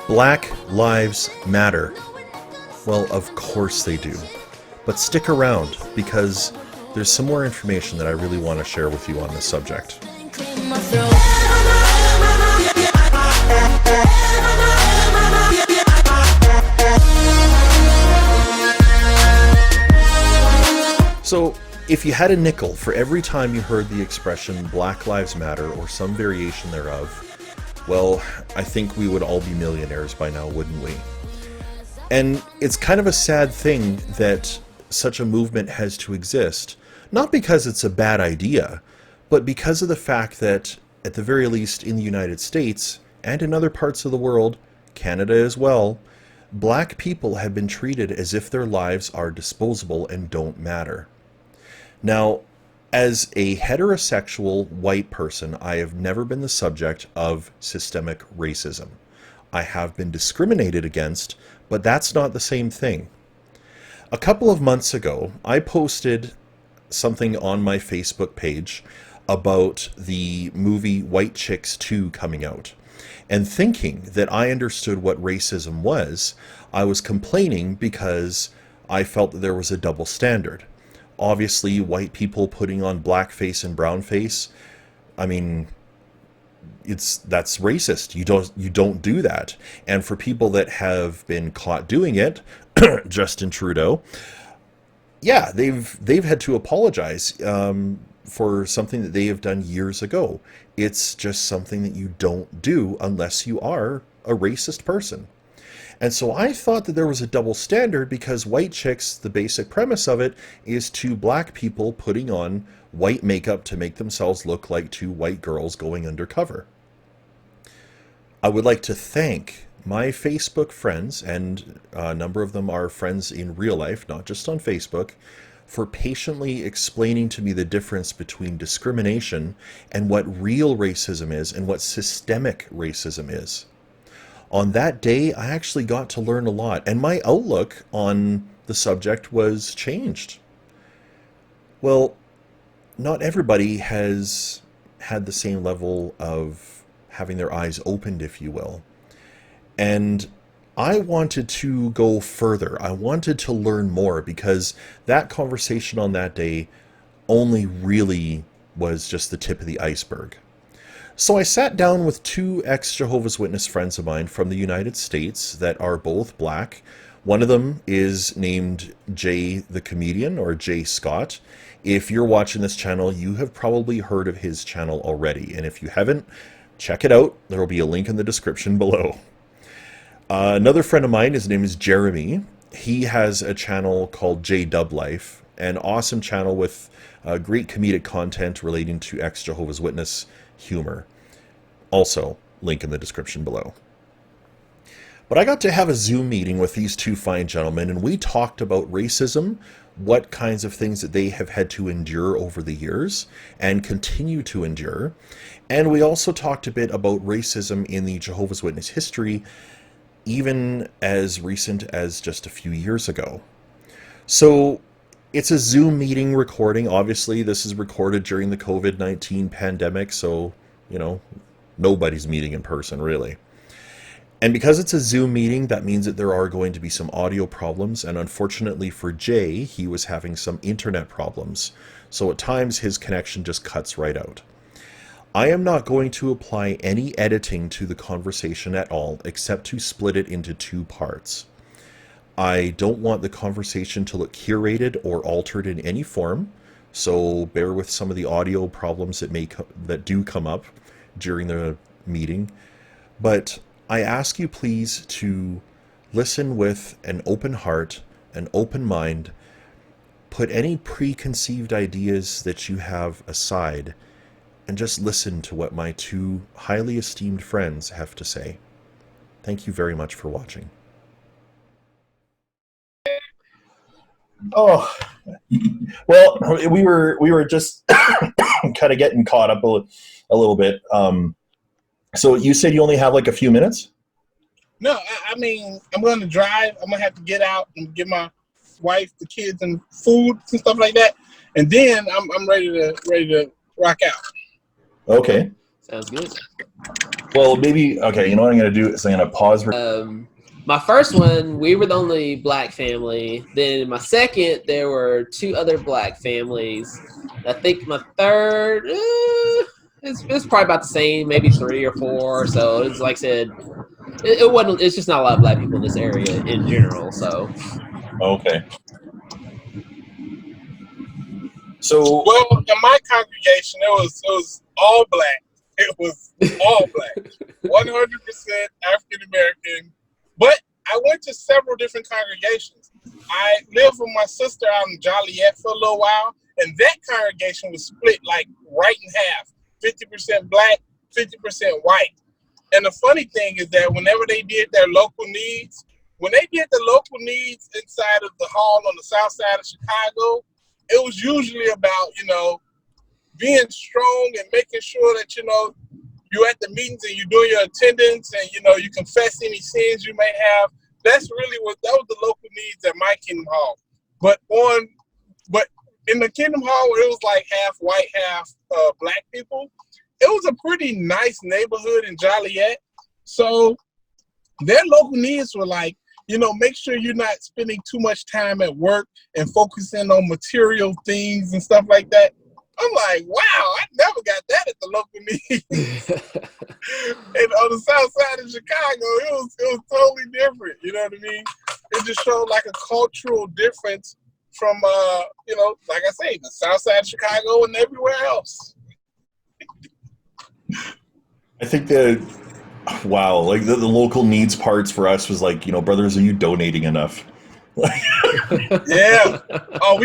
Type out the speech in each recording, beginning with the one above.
Black Lives Matter. Well, of course they do. But stick around, because there's some more information that I really want to share with you on this subject. So, if you had a nickel for every time you heard the expression Black Lives Matter or some variation thereof, well, I think we would all be millionaires by now, wouldn't we? And it's kind of a sad thing that such a movement has to exist, not because it's a bad idea, but because of the fact that, at the very least in the United States, and in other parts of the world, Canada as well, black people have been treated as if their lives are disposable and don't matter. Now, as a heterosexual white person, I have never been the subject of systemic racism. I have been discriminated against, but that's not the same thing. A couple of months ago, I posted something on my Facebook page about the movie White Chicks 2 coming out. And thinking that I understood what racism was, I was complaining because I felt that there was a double standard. Obviously, white people putting on blackface and brownface, I mean, that's racist. You don't do that. And for people that have been caught doing it, Justin Trudeau, yeah, they've had to apologize for something that they have done years ago. It's just something that you don't do unless you are a racist person. And so I thought that there was a double standard because White Chicks, the basic premise of it, is two black people putting on white makeup to make themselves look like two white girls going undercover. I would like to thank my Facebook friends, and a number of them are friends in real life, not just on Facebook, for patiently explaining to me the difference between discrimination and what real racism is and what systemic racism is. On that day, I actually got to learn a lot, and my outlook on the subject was changed. Well, not everybody has had the same level of having their eyes opened, if you will. And I wanted to go further. I wanted to learn more because that conversation on that day only really was just the tip of the iceberg. So I sat down with two ex-Jehovah's Witness friends of mine from the United States that are both black. One of them is named Jay the Comedian, or Jay Scott. If you're watching this channel, you have probably heard of his channel already. And if you haven't, check it out. There will be a link in the description below. Another friend of mine, his name is Jeremy. He has a channel called JDUB lYFE, an awesome channel with great comedic content relating to ex-Jehovah's Witness humor. Also, link in the description below. But I got to have a Zoom meeting with these two fine gentlemen, and we talked about racism, what kinds of things that they have had to endure over the years and continue to endure. And we also talked a bit about racism in the Jehovah's Witness history, even as recent as just a few years ago. So it's a Zoom meeting recording. Obviously, this is recorded during the COVID-19 pandemic, so, nobody's meeting in person, really. And because it's a Zoom meeting, that means that there are going to be some audio problems, and unfortunately for Jay, he was having some internet problems. So at times, his connection just cuts right out. I am not going to apply any editing to the conversation at all, except to split it into two parts. I don't want the conversation to look curated or altered in any form, so bear with some of the audio problems that do come up during the meeting. But I ask you please to listen with an open heart, an open mind, put any preconceived ideas that you have aside, and just listen to what my two highly esteemed friends have to say. Thank you very much for watching. Oh, well, we were just kind of getting caught up a little bit. So you said you only have like a few minutes? No, I mean, I'm going to drive. I'm going to have to get out and give my wife, the kids, and food and stuff like that. And then I'm ready to rock out. Okay. Sounds good. Well, maybe, okay, you know what I'm going to do is I'm going to pause. My first one, we were the only black family. Then in my second, there were 2 other black families. I think my third, it's probably about the same, maybe 3 or 4. So it's like I said, it wasn't. It's just not a lot of black people in this area in general. So Okay. So, Well, in my congregation, it was all black. It was all black, 100% African American. But I went to several different congregations. I lived with my sister out in Joliet for a little while, and that congregation was split like right in half, 50% black, 50% white. And the funny thing is that whenever they did their local needs, when they did the local needs inside of the hall on the south side of Chicago, it was usually about, being strong and making sure that, you're at the meetings and you're doing your attendance and, you confess any sins you may have. That's really that was the local needs at my Kingdom Hall. But in the Kingdom Hall, where it was like half white, half black people, it was a pretty nice neighborhood in Joliet. So their local needs were like, make sure you're not spending too much time at work and focusing on material things and stuff like that. I'm like, wow, I never got that at the local needs. And on the south side of Chicago, it was totally different. You know what I mean? It just showed like a cultural difference from, like I say, the south side of Chicago and everywhere else. I think that, wow, like the local needs parts for us was like, brothers, are you donating enough? Yeah. Oh,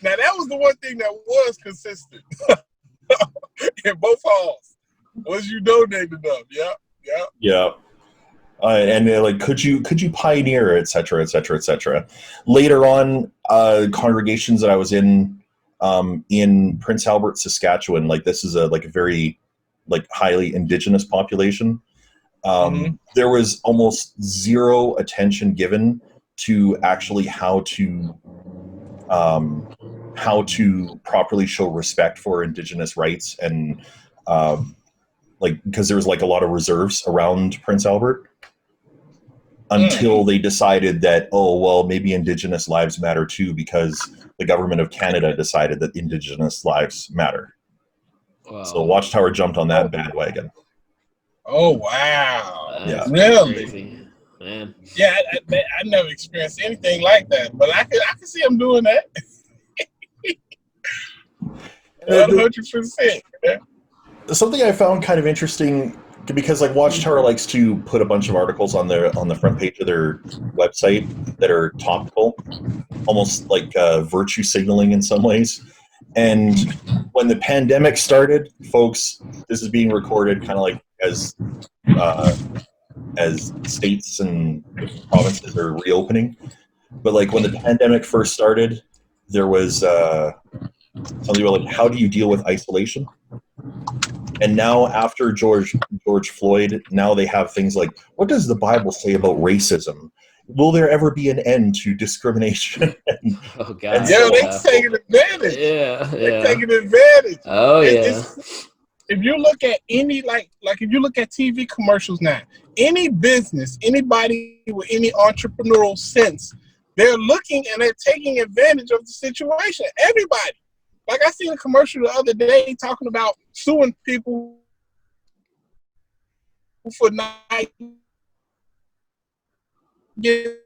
now that was the one thing that was consistent in both halls, was you donated enough. Yeah. And they're like, could you pioneer, et cetera, et cetera, et cetera. Later on, congregations that I was in Prince Albert, Saskatchewan, like this is a very like highly indigenous population. There was almost zero attention given to actually how to properly show respect for indigenous rights and because there was like a lot of reserves around Prince Albert until they decided that, oh, well, maybe indigenous lives matter too, because the government of Canada decided that indigenous lives matter. Wow. So Watchtower jumped on that bandwagon. Oh, wow. That's really? Crazy. Man. Yeah, I never experienced anything like that, but I can see them doing that. 100%. Yeah. Something I found kind of interesting, because like Watchtower likes to put a bunch of articles on the front page of their website that are topical, almost like virtue signaling in some ways. And when the pandemic started, folks, this is being recorded kind of like as states and provinces are reopening. But like when the pandemic first started, there was something about like, how do you deal with isolation? And now after George Floyd, now they have things like, what does the Bible say about racism? Will there ever be an end to discrimination? Oh God! Yeah, they're taking advantage. Yeah, they're taking advantage. Oh yeah. If you look at any like if you look at TV commercials now, any business, anybody with any entrepreneurial sense, they're looking and they're taking advantage of the situation. Everybody. Like I seen a commercial the other day talking about suing people for not getting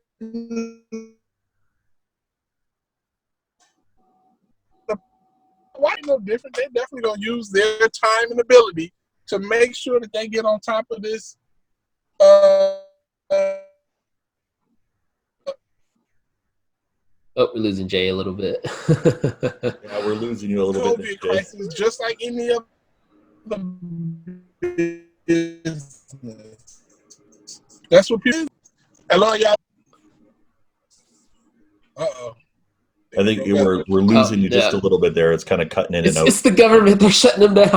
why no different. They definitely gonna use their time and ability to make sure that they get on top of this. Oh, we're losing Jay a little bit. Yeah, we're losing you a little bit. COVID crisis, just like any other business. That's what people. Hello, y'all. Uh-oh. I think we're losing you just a little bit there. It's kind of cutting in and out. It's the government. They're shutting them down.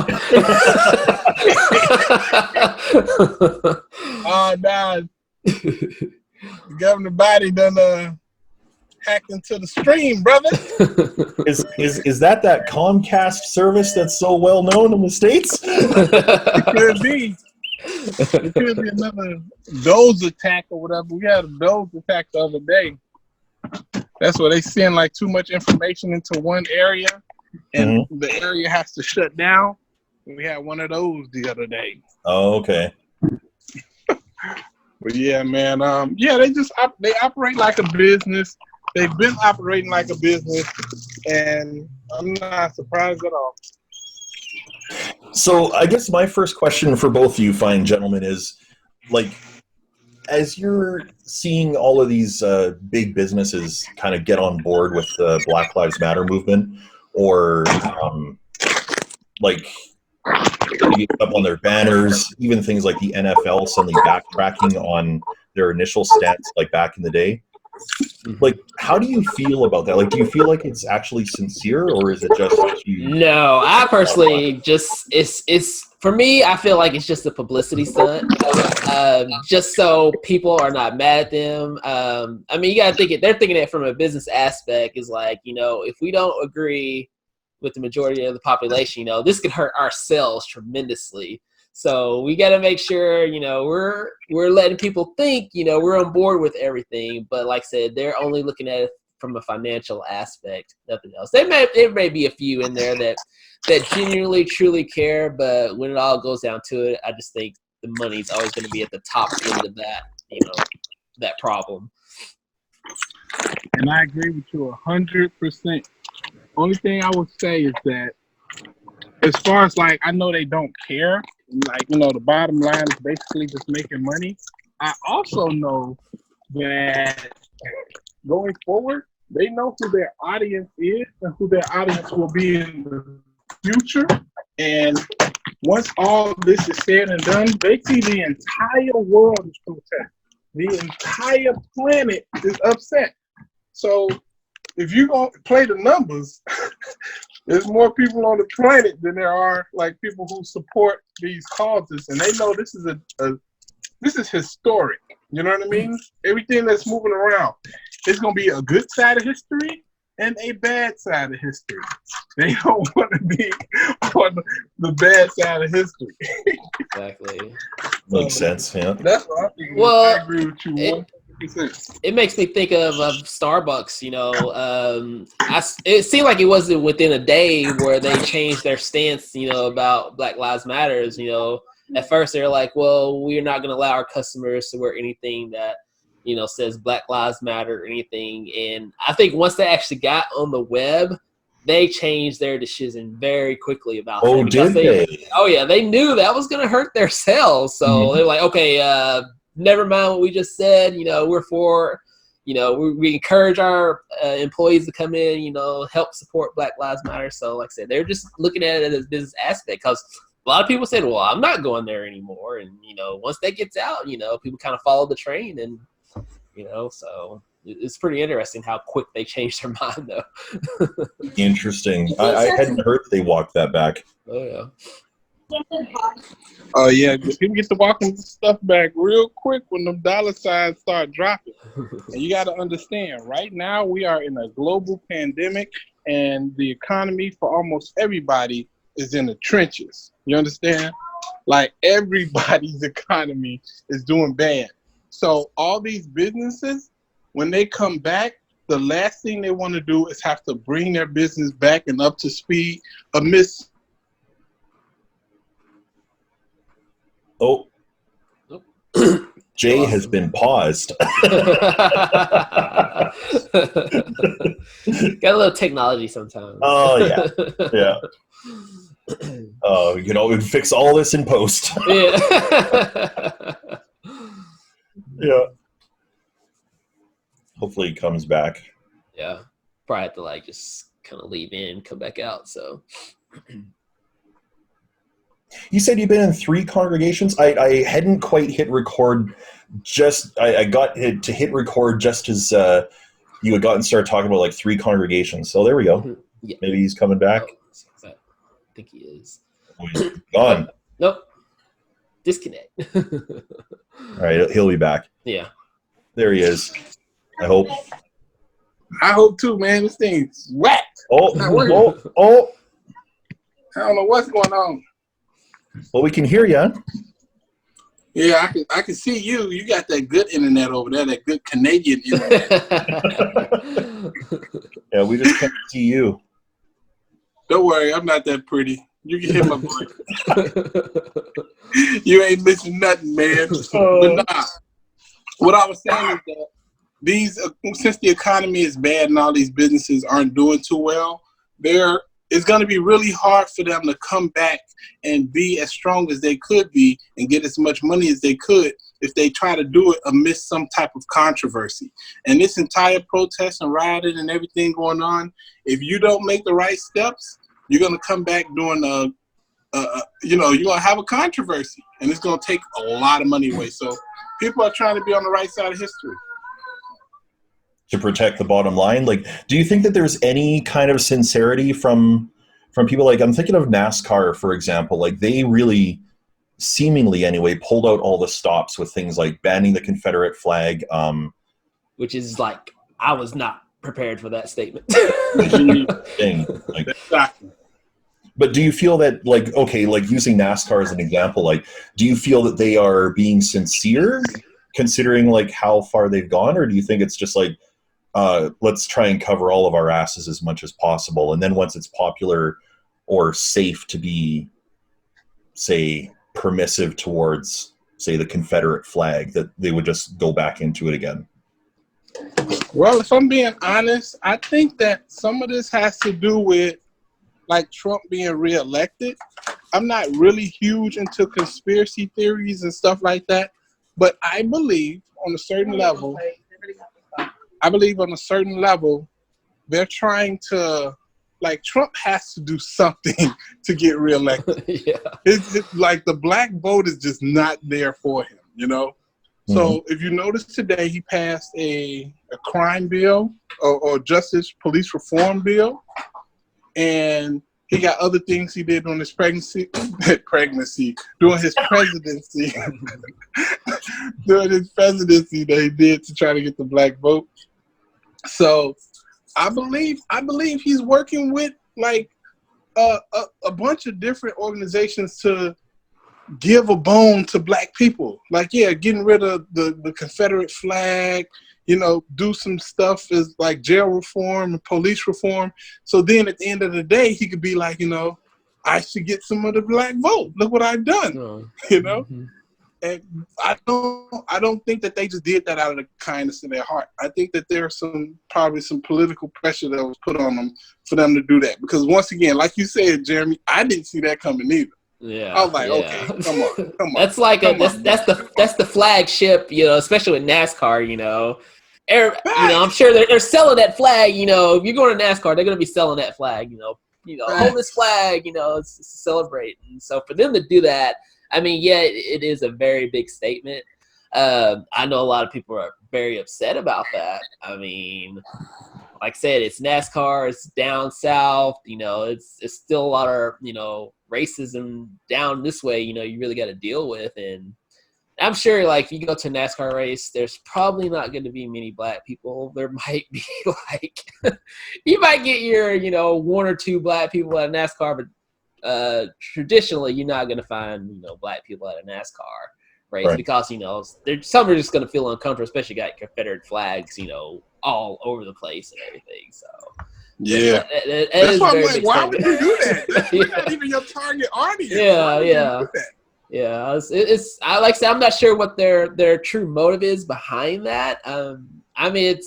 Oh, nah. The governing body done hacked into the stream, brother. Is that Comcast service that's so well known in the States? It could be. It could be another Doze attack or whatever. We had a Doze attack the other day. That's where they send like too much information into one area, and the area has to shut down. We had one of those the other day. Oh, okay. But yeah, man. They operate like a business. They've been operating like a business, and I'm not surprised at all. So I guess my first question for both of you fine gentlemen is, like, as you're seeing all of these big businesses kind of get on board with the Black Lives Matter movement, or like up on their banners, even things like the NFL suddenly backtracking on their initial stance like back in the day. Like, how do you feel about that? Like, do you feel like it's actually sincere, or is it just you? No, I personally just it's for me. I feel like it's just a publicity stunt, just so people are not mad at them. I mean, you gotta think it. They're thinking it from a business aspect. Is like, if we don't agree with the majority of the population, this could hurt our sales tremendously. So we got to make sure, we're letting people think, we're on board with everything. But like I said, they're only looking at it from a financial aspect, nothing else. There may be a few in there that genuinely, truly care. But when it all goes down to it, I just think the money's always going to be at the top end of that, that problem. And I agree with you 100%. Only thing I would say is that as far as like, I know they don't care. Like, the bottom line is basically just making money. I also know that going forward, they know who their audience is and who their audience will be in the future. And once all this is said and done, they see the entire world is protesting. The entire planet is upset. So if you're going to play the numbers, there's more people on the planet than there are like people who support these causes, and they know this is historic. You know what I mean? Everything that's moving around, it's gonna be a good side of history and a bad side of history. They don't want to be on the bad side of history. Exactly. Makes sense. Yeah. That's what I think. Well, I agree with you 100%. It makes me think of Starbucks. It seemed like it wasn't within a day where they changed their stance, about Black Lives Matters. At first they were like, well, we're not going to allow our customers to wear anything that, says Black Lives Matter or anything. And I think once they actually got on the web, they changed their decision very quickly about that. Oh, did they? Oh, yeah. They knew that was going to hurt their sales. So they're like, okay, never mind what we just said. We're for, we encourage our employees to come in, help support Black Lives Matter. So like I said, they're just looking at it as a business aspect, because a lot of people said, well, I'm not going there anymore. And, once that gets out, people kind of follow the train, and, so it's pretty interesting how quick they changed their mind, though. Interesting. I hadn't heard that they walked that back. Oh, yeah. Oh yeah, people get to walking stuff back real quick when the dollar signs start dropping. And you got to understand, right now we are in a global pandemic, and the economy for almost everybody is in the trenches. You understand? Like, everybody's economy is doing bad. So all these businesses, when they come back, the last thing they want to do is have to bring their business back and up to speed amidst. Oh, Jay has been paused. Got a little technology sometimes. Oh, yeah. Yeah. Oh, we can fix all this in post. Yeah. Yeah. Hopefully he comes back. Yeah. Probably have to just kind of leave in, come back out. So. You said you've been in 3 congregations. I hadn't quite hit record. I got to hit record just as you had gotten started talking about 3 congregations. So there we go. Yeah. Maybe he's coming back. I think he is. Oh, he's gone. Nope. Disconnect. All right, he'll be back. Yeah. There he is. I hope. I hope too, man. This thing's whack. Oh, Not working. oh. I don't know what's going on. Well, we can hear you. Yeah, I can see you. You got that good internet over there, that good Canadian internet. Yeah, we just can't see you. Don't worry, I'm not that pretty. You can hear my voice. You ain't missing nothing, man. But nah, what I was saying is that these, since the economy is bad and all these businesses aren't doing too well, it's going to be really hard for them to come back and be as strong as they could be and get as much money as they could if they try to do it amidst some type of controversy. And this entire protest and rioting and everything going on, if you don't make the right steps, you're going to come back doing you're going to have a controversy, and it's going to take a lot of money away. So people are trying to be on the right side of history. To protect the bottom line? Like, do you think that there's any kind of sincerity from people? Like, I'm thinking of NASCAR, for example. Like, they really, seemingly anyway, pulled out all the stops with things like banning the Confederate flag. Which is like, I was not prepared for that statement. Thing. Like, but do you feel that, like, okay, like using NASCAR as an example, like, do you feel that they are being sincere considering like how far they've gone? Or do you think it's just like, let's try and cover all of our asses as much as possible, and then once it's popular or safe to be, say, permissive towards, say, the Confederate flag, that they would just go back into it again? Well, if I'm being honest, I think that some of this has to do with like Trump being reelected. I'm not really huge into conspiracy theories and stuff like that, but I believe on a certain level, they're trying to, like, Trump has to do something to get reelected. Yeah. It's like the black vote is just not there for him, you know? Mm-hmm. So if you notice today, he passed a crime bill or justice police reform bill, and he got other things he did on his presidency, during his presidency that he did to try to get the black vote. So I believe he's working with like a bunch of different organizations to give a bone to black people. Like, yeah, getting rid of the Confederate flag, you know, do some stuff as like jail reform and police reform. So then at the end of the day, he could be like, you know, I should get some of the black vote. Look what I've done, you know? Mm-hmm. And I don't think that they just did that out of the kindness of their heart. I think that there's probably some political pressure that was put on them for them to do that. Because once again, like you said, Jeremy, I didn't see that coming either. Yeah, I was like, okay, come on. That's like that's the flagship, you know, especially with NASCAR, you know. I'm sure they're selling that flag. You know, if you're going to NASCAR, they're going to be selling that flag. You know, hold this flag. You know, it's celebrating. So for them to do that, I mean, yeah, it is a very big statement. I know a lot of people are very upset about that. I mean, like I said, it's NASCAR. It's down south. You know, it's still a lot of, you know, racism down this way. You know, you really got to deal with. And I'm sure, like, if you go to a NASCAR race, there's probably not going to be many black people. There might be, like, you might get your, you know, one or two black people at a NASCAR, but traditionally, you're not going to find, you know, black people at a NASCAR race, right? Because, you know, some are just going to feel uncomfortable, especially got Confederate flags, you know, all over the place and everything. So, yeah, that's why I'm like, why would you do that? We're not even your target audience. Yeah, it's I like I said, I'm not sure what their true motive is behind that. I mean,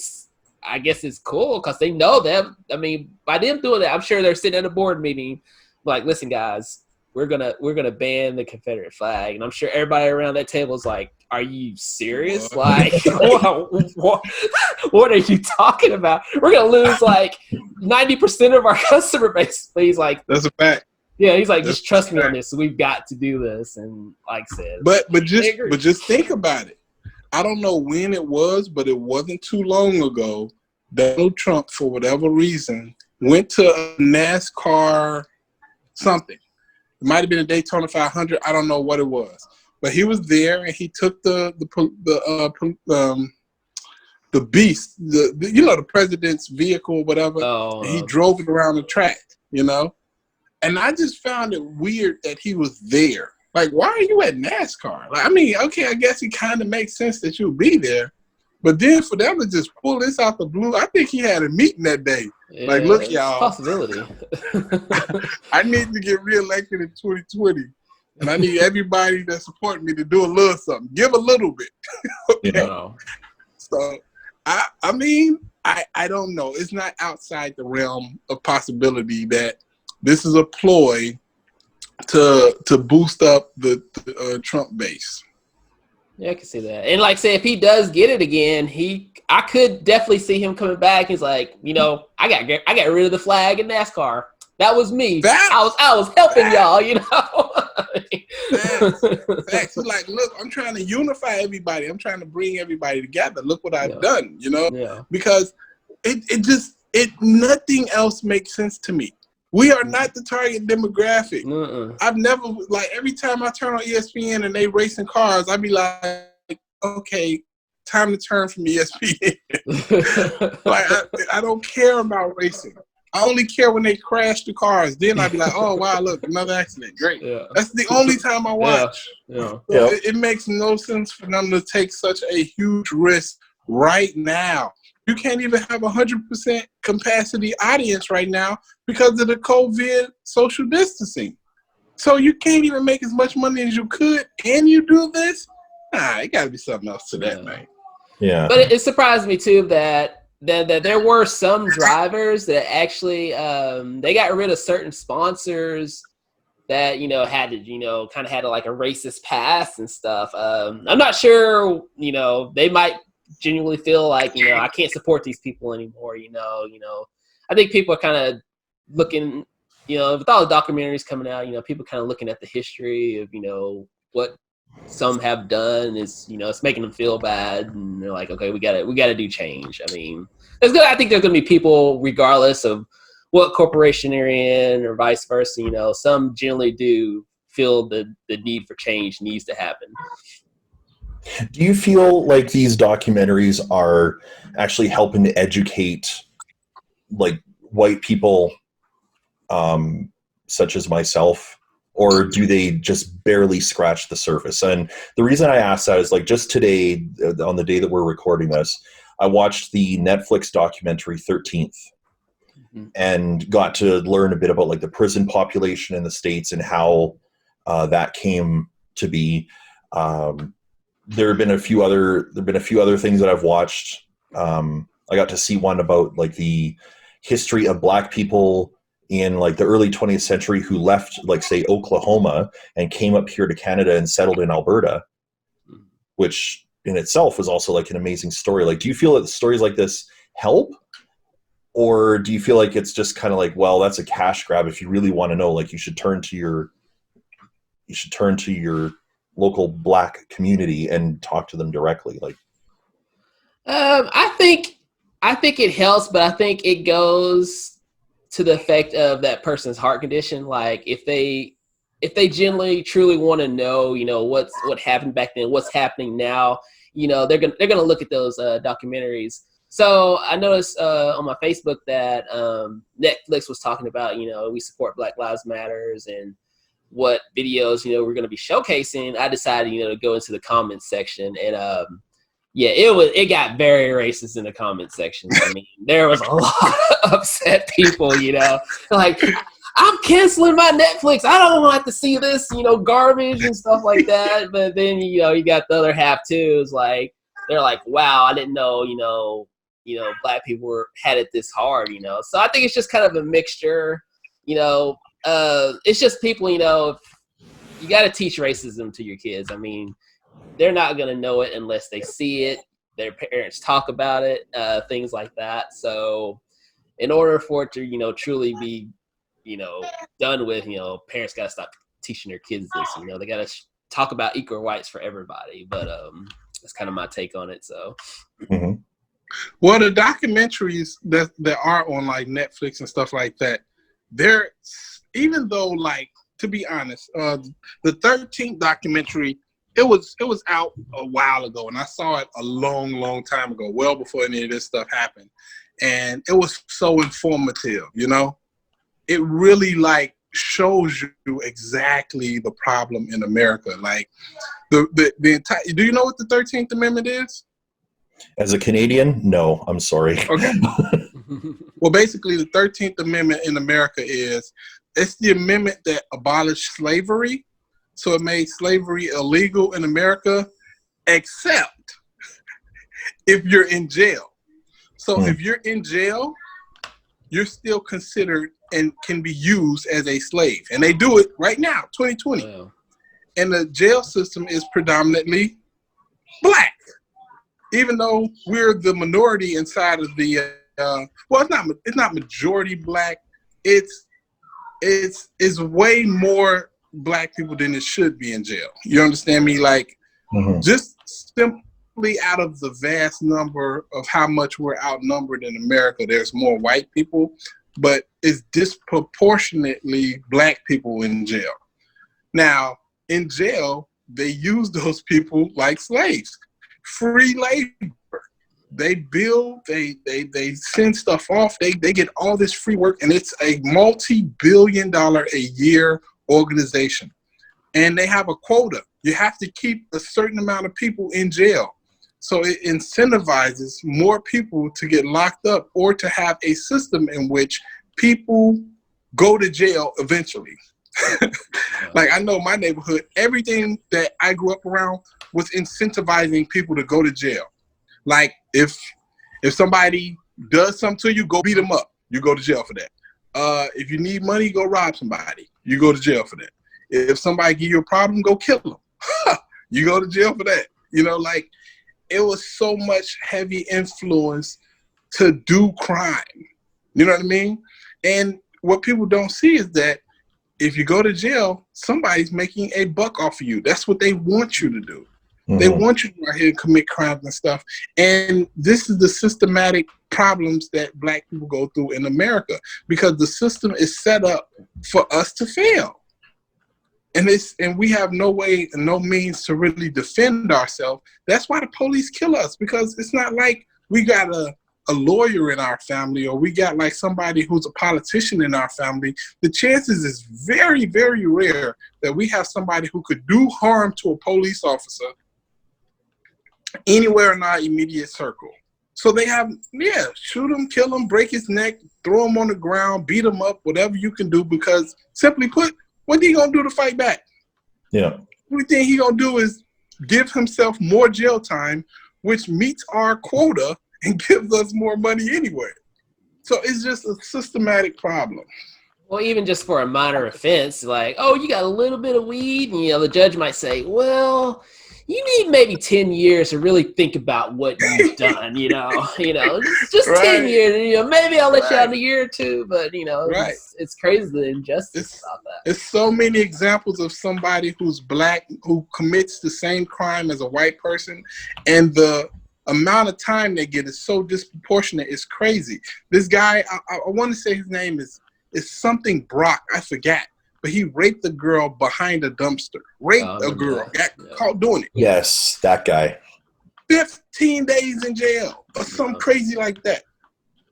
I guess it's cool because they know them. I mean, by them doing that, I'm sure they're sitting at a board meeting, like, listen, guys, we're gonna ban the Confederate flag, and I'm sure everybody around that table is like, are you serious? Like, what are you talking about? We're gonna lose like 90% of our customer base. He's like, that's a fact. Yeah, he's like, just trust me on this. We've got to do this. And like I said, but just think about it. I don't know when it was, but it wasn't too long ago. Donald Trump, for whatever reason, went to a NASCAR something. It might have been a Daytona 500. I don't know what it was, but he was there and he took the the beast, the president's vehicle or whatever. Oh, and he drove it around the track, And I just found it weird that he was there. Like, why are you at NASCAR? Like, I mean, okay, I guess it kind of makes sense that you'll be there. But then for them to just pull this out the blue, I think he had a meeting that day. yeah, like, look, y'all. Possibility. I need to get reelected in 2020. And I need everybody that support me to do a little something. Give a little bit. Okay? No. So, I mean, I don't know. It's not outside the realm of possibility that this is a ploy to boost up the Trump base. Yeah, I can see that. And like I say, if he does get it again, I could definitely see him coming back. He's like, I got rid of the flag in NASCAR. That was me. I was helping y'all, Facts. Like, look, I'm trying to unify everybody. I'm trying to bring everybody together. Look what I've done, Yeah. Because it nothing else makes sense to me. We are not the target demographic. I've never, like, every time I turn on ESPN and they racing cars, I be like, okay, time to turn from ESPN. Like, I don't care about racing. I only care when they crash the cars. Then I'd be like, oh, wow, look, another accident. Great. Yeah. That's the only time I watch. Yeah. So it makes no sense for them to take such a huge risk right now. You can't even have 100% capacity audience right now because of the COVID social distancing. So you can't even make as much money as you could, and you do this? Nah, it got to be something else to that, man. Yeah. But it surprised me too that there were some drivers that actually they got rid of certain sponsors that had to kind of had like a racist past and stuff. I'm not sure they might genuinely feel like I can't support these people anymore. I think people are kind of looking with all the documentaries coming out. People kind of looking at the history of what some have done is it's making them feel bad, and they're like, okay, we got to do change. I mean, I think there's gonna be people regardless of what corporation they're in or vice versa. Some generally do feel the need for change needs to happen. Do you feel like these documentaries are actually helping to educate, like, white people, such as myself, or do they just barely scratch the surface? And the reason I ask that is, like, just today, on the day that we're recording this, I watched the Netflix documentary 13th and got to learn a bit about, like, the prison population in the States and how that came to be. There have been a few other things that I've watched. I got to see one about, like, the history of Black people in, like, the early 20th century who left, like, say, Oklahoma and came up here to Canada and settled in Alberta, which in itself was also, like, an amazing story. Like, do you feel that stories like this help, or do you feel like it's just kind of like, well, that's a cash grab? If you really want to know, like, you should turn to your local Black community and talk to them directly. Like, I think it helps, but I think it goes to the effect of that person's heart condition. Like, if they genuinely truly want to know, what happened back then, what's happening now, they're gonna look at those documentaries. So I noticed on my Facebook that Netflix was talking about, we support Black Lives Matters and what videos we're going to be showcasing. I decided to go into the comments section, and it got very racist in the comment section. I mean, there was a lot of upset people, like, I'm canceling my Netflix. I don't want to have to see this, garbage and stuff like that. But then, you got the other half too. It's like, they're like, wow, I didn't know, Black people had it this hard, So I think it's just kind of a mixture, it's just people, you got to teach racism to your kids. I mean, they're not going to know it unless they see it, their parents talk about it, things like that. So in order for it to, truly be, done with, parents got to stop teaching their kids this, they got to talk about equal rights for everybody. But that's kind of my take on it. So. Mm-hmm. Well, the documentaries that are on, like, Netflix and stuff like that, even though, like, to be honest, the 13th documentary it was out a while ago, and I saw it a long time ago, well before any of this stuff happened, and it was so informative. You know, it really like shows you exactly the problem in America. Like the entire. Do you know what the 13th Amendment is? As a Canadian, no, I'm sorry. Okay. Well, basically, the 13th Amendment in America it's the amendment that abolished slavery. So it made slavery illegal in America, except if you're in jail. So if you're in jail, you're still considered and can be used as a slave. And they do it right now, 2020. Wow. And the jail system is predominantly black. Even though we're the minority inside of the, well, it's not majority black. It's way more black people than it should be in jail. You understand me? Like, just simply out of the vast number of how much we're outnumbered in America, there's more white people, but it's disproportionately black people in jail. Now, in jail, they use those people like slaves. Free labor. They build, they send stuff off, they get all this free work, and it's a multi-billion-dollar a year organization. And they have a quota. You have to keep a certain amount of people in jail. So it incentivizes more people to get locked up or to have a system in which people go to jail eventually. Like, I know my neighborhood, everything that I grew up around was incentivizing people to go to jail. Like, if somebody does something to you, go beat them up. You go to jail for that. If you need money, go rob somebody. You go to jail for that. If somebody give you a problem, go kill them. You go to jail for that. You know, like, it was so much heavy influence to do crime. You know what I mean? And what people don't see is that if you go to jail, somebody's making a buck off of you. That's what they want you to do. They want you to go ahead and commit crimes and stuff. And this is the systematic problems that black people go through in America, because the system is set up for us to fail. And we have no way and no means to really defend ourselves. That's why the police kill us, because it's not like we got a lawyer in our family, or we got like somebody who's a politician in our family. The chances is very, very rare that we have somebody who could do harm to a police officer anywhere in our immediate circle. So they have, shoot him, kill him, break his neck, throw him on the ground, beat him up, whatever you can do, because simply put, what are you going to do to fight back? Yeah. The only thing he going to do is give himself more jail time, which meets our quota and gives us more money anyway. So it's just a systematic problem. Well, even just for a minor offense, like, oh, you got a little bit of weed, and, you know, the judge might say, well, you need maybe 10 years to really think about what you've done, you know, just right. 10 years, you know, maybe I'll let you out in a year or two, but, you know, it's crazy the injustice about that. There's so many examples of somebody who's black who commits the same crime as a white person, and the amount of time they get is so disproportionate. It's crazy. This guy, I want to say his name is something Brock, I forgot. But he raped a girl behind a dumpster. Raped a girl. Got caught doing it. Yes, that guy. 15 days in jail or something crazy like that.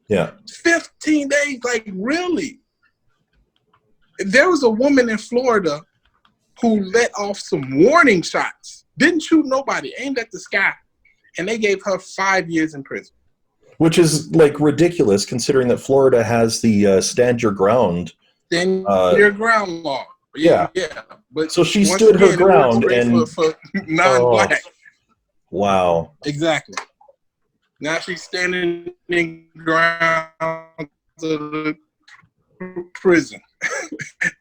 Yeah. 15 days, like, really? There was a woman in Florida who let off some warning shots. Didn't shoot nobody, aimed at the sky. And they gave her 5 years in prison. Which is, like, ridiculous, considering that Florida has the stand your ground. Stand your ground law. Yeah. But so she stood her ground and for non-black. Wow. Exactly. Now she's standing in ground of the prison.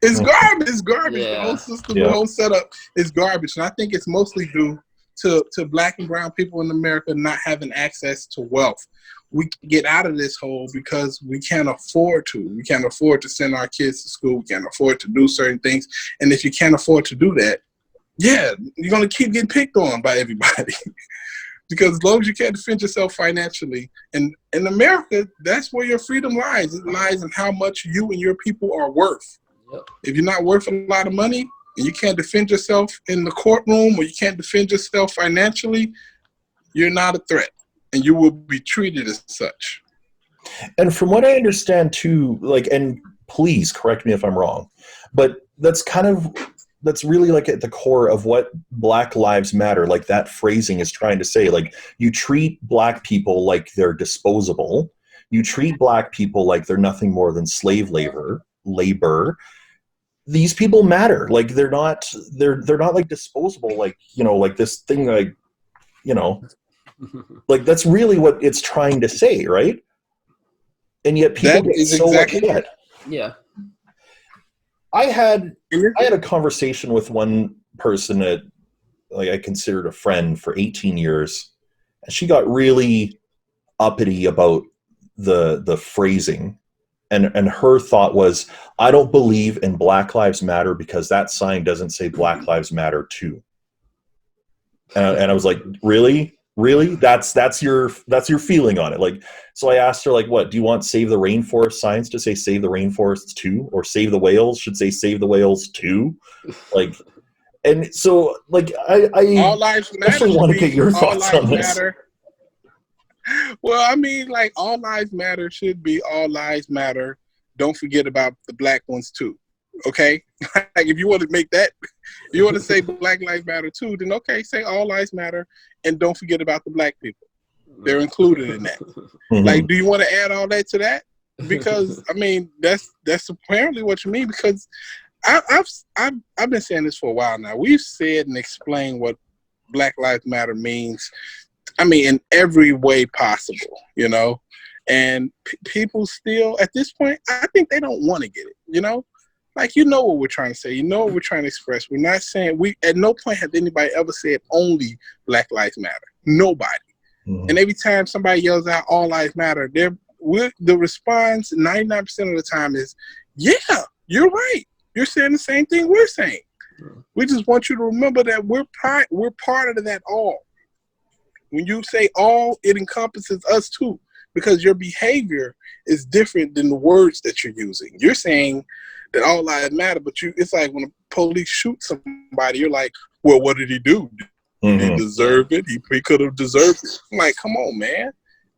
It's garbage. It's garbage. Yeah. The whole system, the whole setup is garbage. And I think it's mostly due to black and brown people in America not having access to wealth. We can get out of this hole because we can't afford to. We can't afford to send our kids to school. We can't afford to do certain things. And if you can't afford to do that, you're going to keep getting picked on by everybody. Because as long as you can't defend yourself financially, and in America, that's where your freedom lies. It lies in how much you and your people are worth. Yep. If you're not worth a lot of money, and you can't defend yourself in the courtroom, or you can't defend yourself financially, you're not a threat, and you will be treated as such. And from what I understand too, like, and please correct me if I'm wrong, but that's really like at the core of what Black Lives Matter, like that phrasing is trying to say. Like, you treat black people like they're disposable. You treat black people like they're nothing more than slave labor. These people matter. Like, they're not like disposable, like, you know, like this thing, like, you know, like that's really what it's trying to say, right? And yet people get so upset. Yeah. I had a conversation with one person that, like, I considered a friend for 18 years, and she got really uppity about the phrasing, and her thought was, I don't believe in Black Lives Matter because that sign doesn't say Black Lives Matter too. And I was like, really? That's your feeling on it? Like, so I asked her, like, what do you want, Save the Rainforest signs to say Save the Rainforests too, or Save the Whales should say Save the Whales too? Like, and so, like, I all lives matter. actually want to get your thoughts on this. Matter. Well, I mean, like, all lives matter should be all lives matter. Don't forget about the black ones too. Okay, like, if you want to make that, if you want to say Black Lives Matter too, then okay, say all lives matter, and don't forget about the black people. They're included in that. Mm-hmm. Like, do you want to add all that to that? Because I mean, that's apparently what you mean. Because I've been saying this for a while now. We've said and explained what Black Lives Matter means. I mean, in every way possible, you know. And people still, at this point, I think they don't want to get it, you know. Like, you know what we're trying to say. You know what we're trying to express. We're not saying, at no point has anybody ever said only Black Lives Matter. Nobody. Mm-hmm. And every time somebody yells out all lives matter, the response 99% of the time is, yeah, you're right. You're saying the same thing we're saying. Mm-hmm. We just want you to remember that we're part of that all. When you say all, it encompasses us too, because your behavior is different than the words that you're using. You're saying that all lives matter, but it's like when the police shoot somebody, you're like, well, what did he do? Did he deserve it? He could have deserved it. I'm like, come on, man.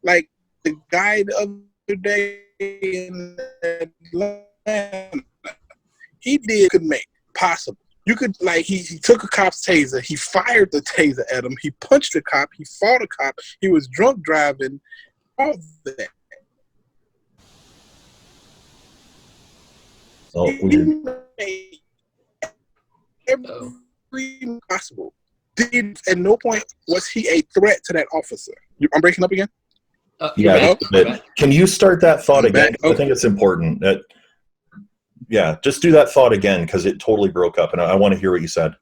Like, the guy the other day in Atlanta, he could make possible. You could, like, he took a cop's taser, he fired the taser at him, he punched the cop, he fought a cop, he was drunk driving, all that. Oh, every possible. At no point was he a threat to that officer. I'm breaking up again? Yeah. Can you start that thought again? Okay. I think it's important. Yeah, just do that thought again, because it totally broke up, and I want to hear what you said.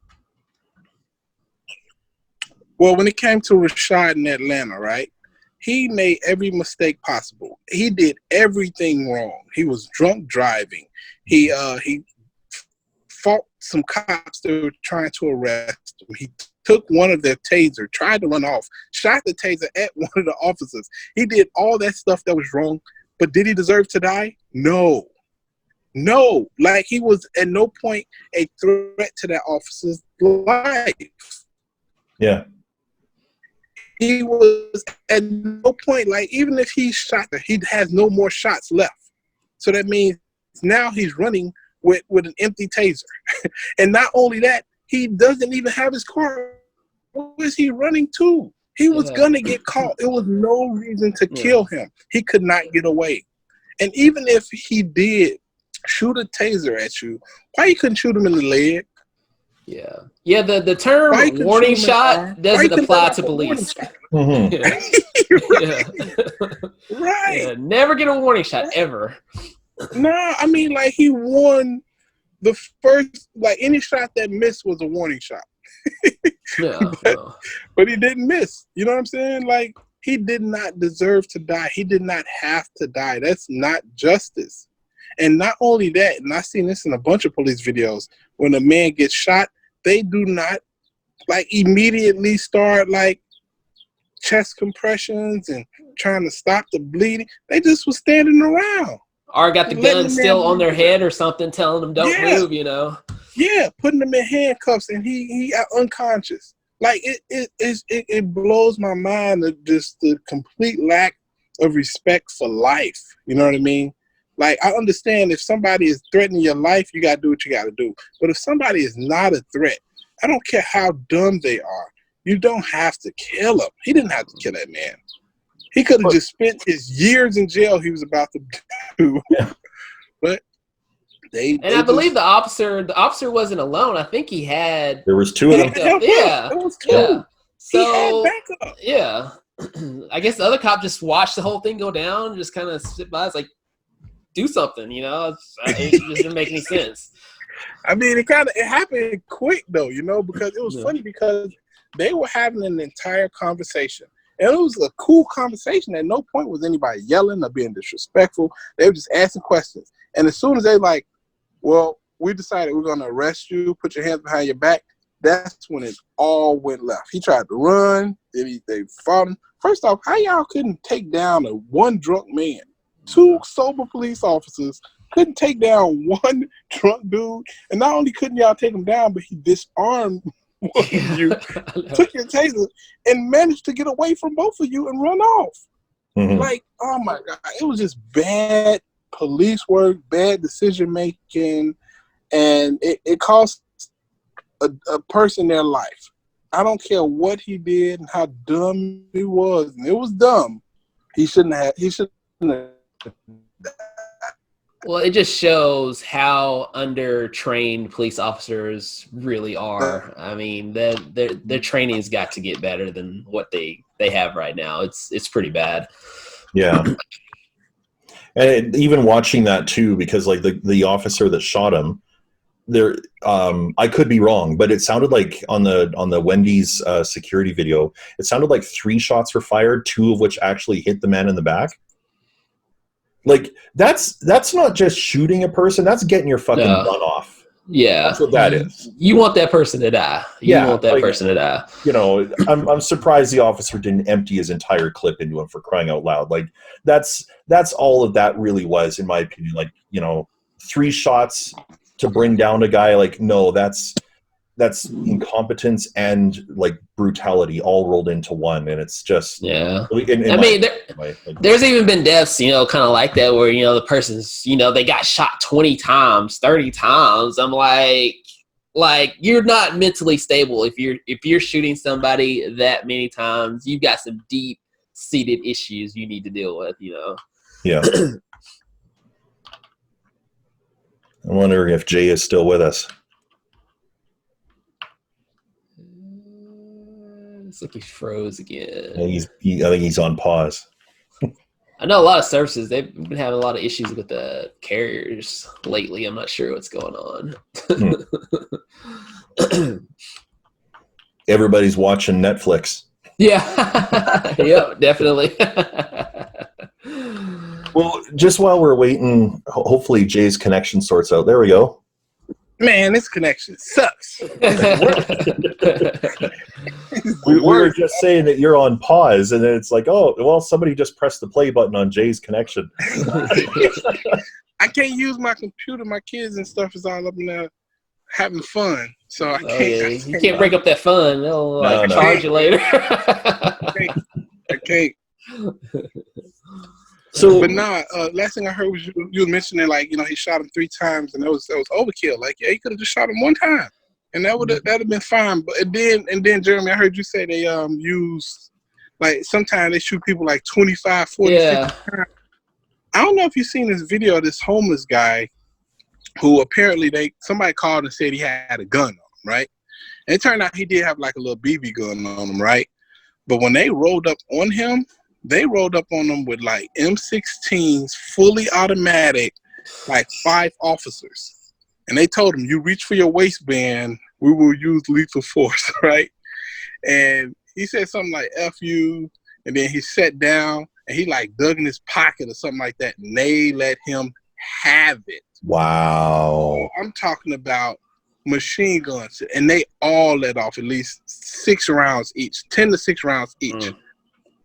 Well, when it came to Rashad in Atlanta, right? He made every mistake possible. He did everything wrong. He was drunk driving. He fought some cops that were trying to arrest him. He took one of their taser, tried to run off, shot the taser at one of the officers. He did all that stuff that was wrong, but did he deserve to die? No. Like, he was at no point a threat to that officer's life. Yeah. He was at no point, like, even if he shot her, he has no more shots left. So that means now he's running with an empty taser. And not only that, he doesn't even have his car. Where is he running to? He was going to get caught. There was no reason to kill him. He could not get away. And even if he did shoot a taser at you, why you couldn't shoot him in the leg? Yeah, the term warning shot doesn't apply to police. Mm-hmm. Right. Yeah, never get a warning shot, ever. No, I mean, like, he won the first, like, any shot that missed was a warning shot. But he didn't miss. You know what I'm saying? Like, he did not deserve to die. He did not have to die. That's not justice. And not only that, and I've seen this in a bunch of police videos, when a man gets shot, they do not, like, immediately start, like, chest compressions and trying to stop the bleeding. They just was standing around. Or got the gun still on their head or something, telling them don't move, you know. Yeah, putting him in handcuffs and he unconscious. Like it blows my mind that just the complete lack of respect for life. You know what I mean? Like, I understand if somebody is threatening your life, you gotta do what you gotta do. But if somebody is not a threat, I don't care how dumb they are, you don't have to kill him. He didn't have to kill that man. He could have just spent his years in jail he was about to do. Yeah. But I believe the officer wasn't alone. I think he had. There was two of them. Yeah. It was two. Yeah. So, he had backup. Yeah. I guess the other cop just watched the whole thing go down, just kind of sit by. It's like, do something, you know? It just didn't make any sense. I mean, it happened quick though, you know, because it was funny because they were having an entire conversation. And it was a cool conversation. At no point was anybody yelling or being disrespectful. They were just asking questions. And as soon as they like, well, we decided we're going to arrest you, put your hands behind your back, that's when it all went left. He tried to run. They fought him. First off, how y'all couldn't take down one drunk man? Two sober police officers couldn't take down one drunk dude. And not only couldn't y'all take him down, but he disarmed one of you, took your taser, and managed to get away from both of you and run off. Mm-hmm. Like, oh my God. It was just bad police work, bad decision making, and it cost a person their life. I don't care what he did and how dumb he was, and it was dumb. He shouldn't have. Well, it just shows how undertrained police officers really are. I mean, their training's got to get better than what they have right now. It's pretty bad. Yeah. And even watching that too, because like the officer that shot him, there, I could be wrong, but it sounded like on the Wendy's security video, it sounded like 3 shots were fired, 2 of which actually hit the man in the back. Like that's not just shooting a person; that's getting your fucking gun off. Yeah, that's what that is. You want that person to die. You want that person to die. You know, I'm surprised the officer didn't empty his entire clip into him, for crying out loud. Like that's all of that really was, in my opinion. Like, you know, 3 shots to bring down a guy. Like, no, that's incompetence and like brutality all rolled into one, and it's just there's even been deaths, you know, kind of like that, where, you know, the person's, you know, they got shot 20 times, 30 times. I'm like you're not mentally stable if you're shooting somebody that many times. You've got some deep seated issues you need to deal with, you know. Yeah. I'm wondering if Jay is still with us. It's like he froze again. I think he's on pause. I know a lot of services, they've been having a lot of issues with the carriers lately. I'm not sure what's going on. Everybody's watching Netflix. Yeah. Yep, definitely. Well, just while we're waiting, hopefully Jay's connection sorts out. There we go. Man, this connection sucks. We were just saying that you're on pause, and then it's like, oh, well, somebody just pressed the play button on Jay's connection. I can't use my computer. My kids and stuff is all up in there having fun, so I can't. You can't break up that fun. They'll charge you later. I can't. So, but last thing I heard was you were mentioning, like, you know, he shot him 3 times, and that was overkill. Like, yeah, he could have just shot him 1 time, and that'd have been fine. But and then Jeremy, I heard you say they use, like, sometimes they shoot people like 25, 40, 50 times. I don't know if you've seen this video of this homeless guy who apparently somebody called and said he had a gun on him, right? And it turned out he did have like a little BB gun on him, right? But when they rolled up on him, they rolled up on them with like M16s, fully automatic, like 5 officers. And they told him, you reach for your waistband, we will use lethal force, right? And he said something like, F you. And then he sat down and he like dug in his pocket or something like that. And they let him have it. Wow. So I'm talking about machine guns. And they all let off at least 6 rounds each, 10 to 6 rounds each.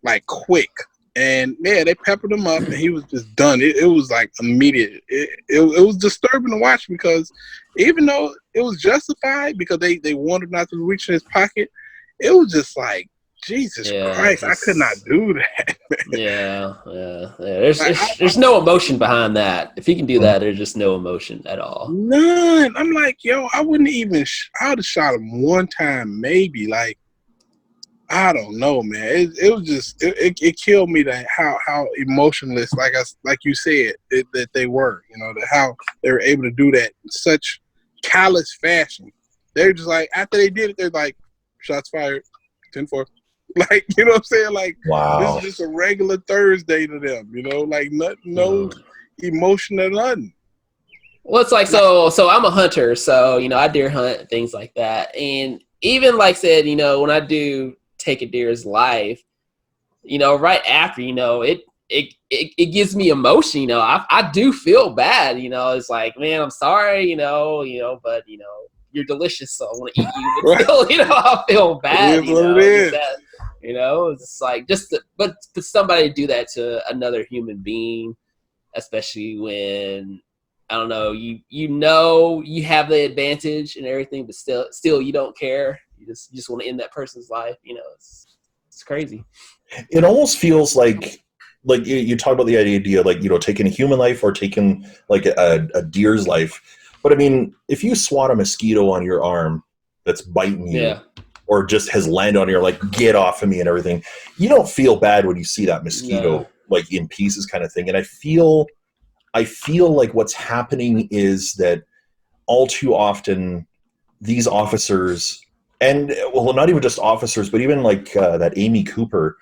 Like quick. And yeah, they peppered him up, and he was just done. It was like immediate. It was disturbing to watch because even though it was justified because they wanted not to reach in his pocket, it was just like Jesus Christ, I could not do that. Yeah. There's no emotion behind that. If he can do that, there's just no emotion at all. None. I'm like, yo, I wouldn't even. I would have shot him one time, maybe. Like, I don't know, man. It was just it killed me that how emotionless, like you said, that they were. You know, that how they were able to do that in such callous fashion. They're just like after they did it, they're like, shots fired, 10-4. Like, you know what I'm saying? Like, wow, this is just a regular Thursday to them. You know, like no emotion or nothing. Well, it's like so I'm a hunter, so you know I deer hunt things like that, and even like said, you know, when I do take a deer's life, you know, right after, you know, it gives me emotion, you know, I do feel bad, you know, it's like, man, I'm sorry, you know, but you know, you're delicious, so I want to eat you, but still, you know, I feel bad, you know, it's like but for somebody to do that to another human being, especially when I don't know, you know you have the advantage and everything, but still you don't care. You just want to end that person's life. You know, it's crazy. It almost feels like you talk about the idea, like, you know, taking a human life or taking like a deer's life. But I mean, if you swat a mosquito on your arm that's biting you, or just has landed on you, like, get off of me and everything, you don't feel bad when you see that mosquito like in pieces, kind of thing. And I feel like what's happening is that all too often these officers, and well, not even just officers, but even like that Amy Cooper,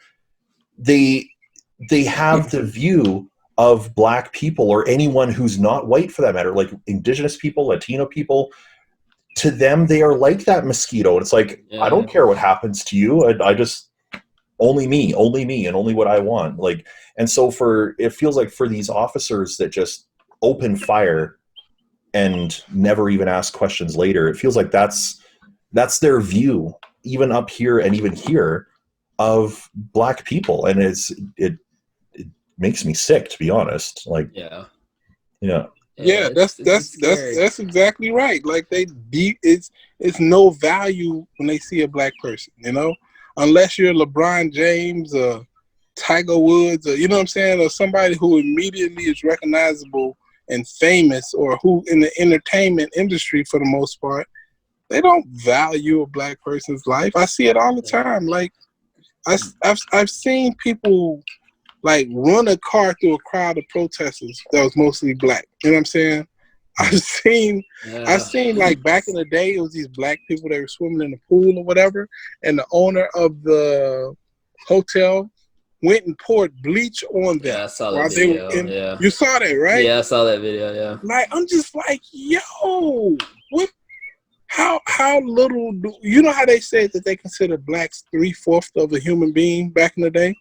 they have the view of black people, or anyone who's not white for that matter, like indigenous people, Latino people. To them, they are like that mosquito, and it's like, I don't care what happens to you. I just only me, and only what I want. Like, and so it feels like for these officers that just open fire and never even ask questions later, it feels like that's their view, even up here and even here, of black people, and it makes me sick, to be honest. Like, that's exactly right. Like it's no value when they see a black person, you know, unless you're LeBron James or Tiger Woods, or you know what I'm saying, or somebody who immediately is recognizable and famous, or who in the entertainment industry for the most part. They don't value a black person's life. I see it all the time. Like, I've seen people like run a car through a crowd of protesters that was mostly black. You know what I'm saying? I've seen like back in the day, it was these black people that were swimming in the pool or whatever, and the owner of the hotel went and poured bleach on them. Yeah, I saw that video. You saw that, right? Yeah, I saw that video. Yeah. Like, I'm just like, yo, what? How little do you know how they said that they consider blacks 3/4 of a human being back in the day?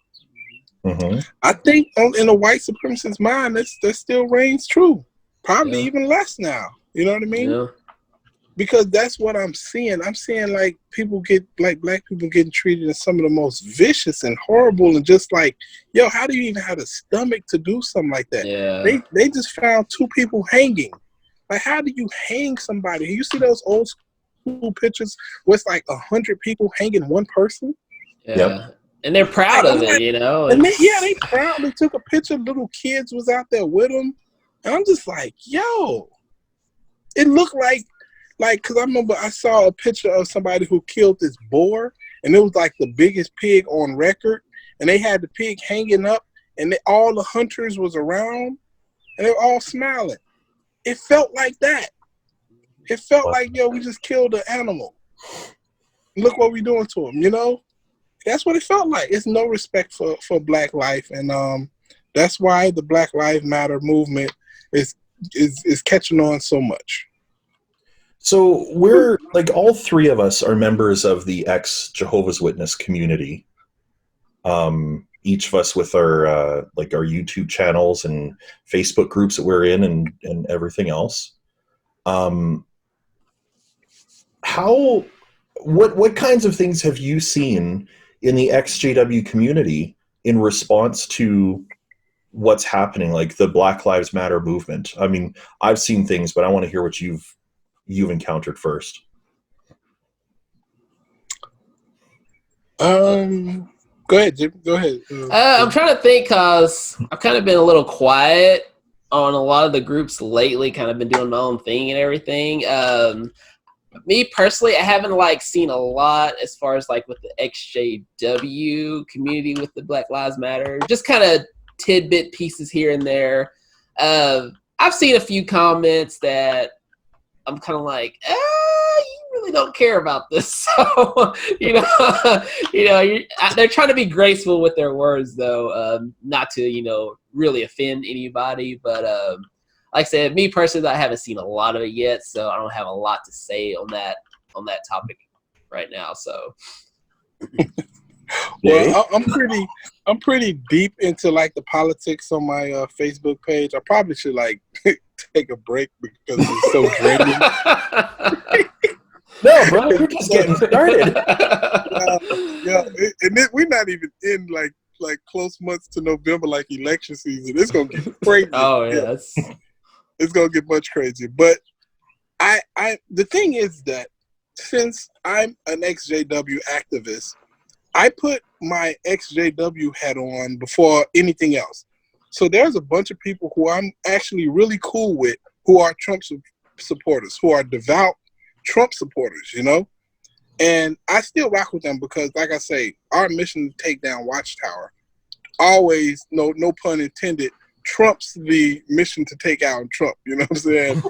Mm-hmm. I think in a white supremacist mind, that still reigns true. Probably even less now. You know what I mean? Yeah. Because that's what I'm seeing. I'm seeing like black people getting treated as some of the most vicious and horrible, and just like, yo, how do you even have the stomach to do something like that? Yeah. They just found 2 people hanging. Like, how do you hang somebody? You see those old school pictures where it's like 100 people hanging one person? Yeah. Yep. And they're proud of it, you know? And they proudly took a picture. Little kids was out there with them. And I'm just like, yo, it looked like, because I remember I saw a picture of somebody who killed this boar, and it was like the biggest pig on record. And they had the pig hanging up, and all the hunters was around, and they were all smiling. It felt like that. It felt like, yo, we just killed an animal. Look what we're doing to him, you know? That's what it felt like. It's no respect for black life. And that's why the Black Lives Matter movement is catching on so much. So we're, like, all 3 of us are members of the ex-Jehovah's Witness community. Each of us with our like our YouTube channels and Facebook groups that we're in, and everything else. What kinds of things have you seen in the ex-JW community in response to what's happening, like the Black Lives Matter movement? I mean, I've seen things, but I want to hear what you've encountered first. Go ahead, Jim. Go ahead. I'm trying to think because I've kind of been a little quiet on a lot of the groups lately. Kind of been doing my own thing and everything. Me personally, I haven't seen a lot as far as with the XJW community with the Black Lives Matter. Just kind of tidbit pieces here and there. I've seen a few comments that I'm kind of you really don't care about this. So, they're trying to be graceful with their words, though, not to, really offend anybody. But like I said, me personally, I haven't seen a lot of it yet, so I don't have a lot to say on that topic right now. So, well, I'm pretty deep into the politics on my Facebook page. I probably should take a break because it's so draining. No, bro, you're just getting started. We're not even in close months to November, election season. It's gonna get crazy. Oh yeah, it's gonna get much crazier. But the thing is that since I'm an XJW activist, I put my XJW hat on before anything else. So there's a bunch of people who I'm actually really cool with who are Trump supporters, who are devout Trump supporters, and I still rock with them because, like I say, our mission to take down Watchtower always, no pun intended, trumps the mission to take out Trump. You know what I'm saying?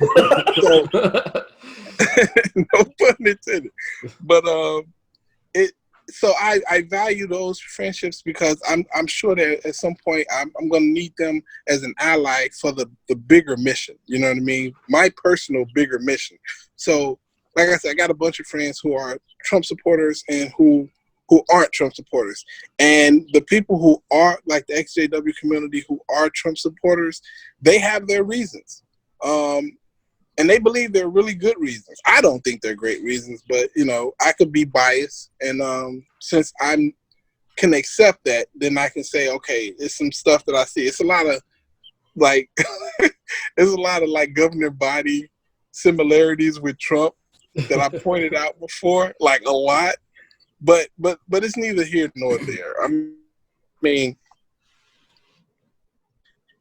No pun intended. But so I value those friendships because I'm sure that at some point I'm going to need them as an ally for the bigger mission. You know what I mean? My personal bigger mission. So, like I said, I got a bunch of friends who are Trump supporters and who aren't Trump supporters. And the people who are the XJW community who are Trump supporters, they have their reasons. And they believe they're really good reasons. I don't think they're great reasons, but, I could be biased. And since I can accept that, then I can say, okay, it's some stuff that I see. It's a lot of, there's a lot of, governing body similarities with Trump that I pointed out before, a lot. But it's neither here nor there. I mean,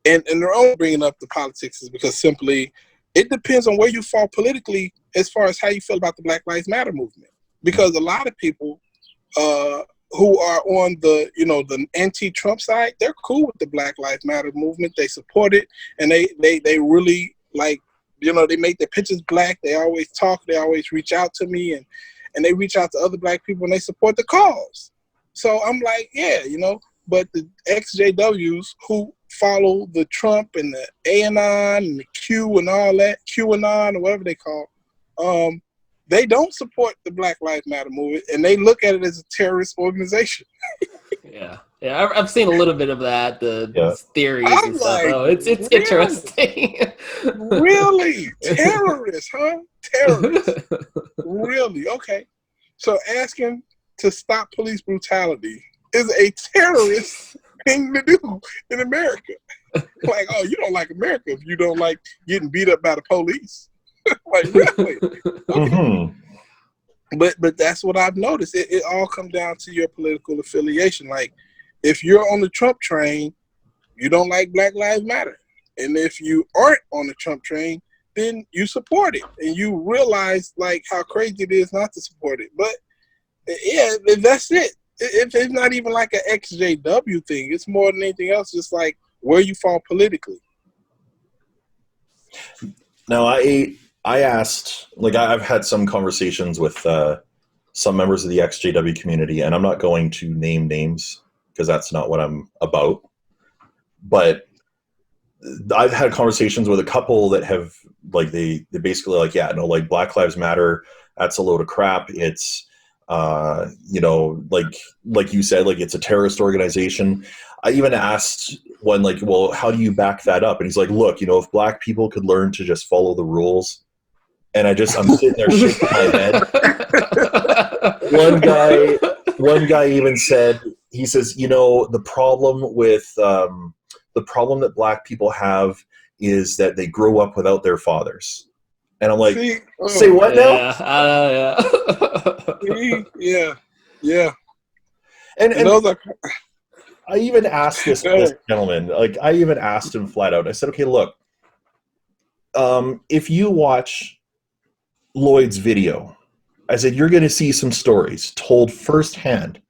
and they're only bringing up the politics is because simply it depends on where you fall politically as far as how you feel about the Black Lives Matter movement. Because a lot of people who are on the anti-Trump side, they're cool with the Black Lives Matter movement. They support it, and they really they make their pictures black. They always talk. They always reach out to me, and they reach out to other Black people, and they support the cause. So I'm yeah, But the XJWs who follow the Trump and the ANON and the Q and all that, QAnon or whatever they call, they don't support the Black Lives Matter movement, and they look at it as a terrorist organization. Yeah, I've seen a little bit of that, the theories and stuff. It's really interesting. Really? Terrorists, huh? Terrorists. Really? Okay. So asking to stop police brutality is a terrorist thing to do in America. You don't like America if you don't like getting beat up by the police. Really? Okay. But that's what I've noticed. It all comes down to your political affiliation. If you're on the Trump train, you don't like Black Lives Matter. And if you aren't on the Trump train, then you support it. And you realize how crazy it is not to support it. But yeah, that's it. It's not even an XJW thing. It's more than anything else, just where you fall politically. Now, I asked, I've had some conversations with some members of the XJW community, and I'm not going to name names because that's not what I'm about. But I've had conversations with a couple that have, they basically Black Lives Matter, that's a load of crap. It's, like you said, it's a terrorist organization. I even asked one, well, how do you back that up? And he's like, look, if Black people could learn to just follow the rules. And I'm sitting there shaking my head. One guy even said, he says, you know, the problem that black people have is that they grow up without their fathers. And I'm like, say what now? Yeah. And those are. I even asked this gentleman, like, I even asked him flat out. I said, okay, look, if you watch Lloyd's video, I said, you're going to see some stories told firsthand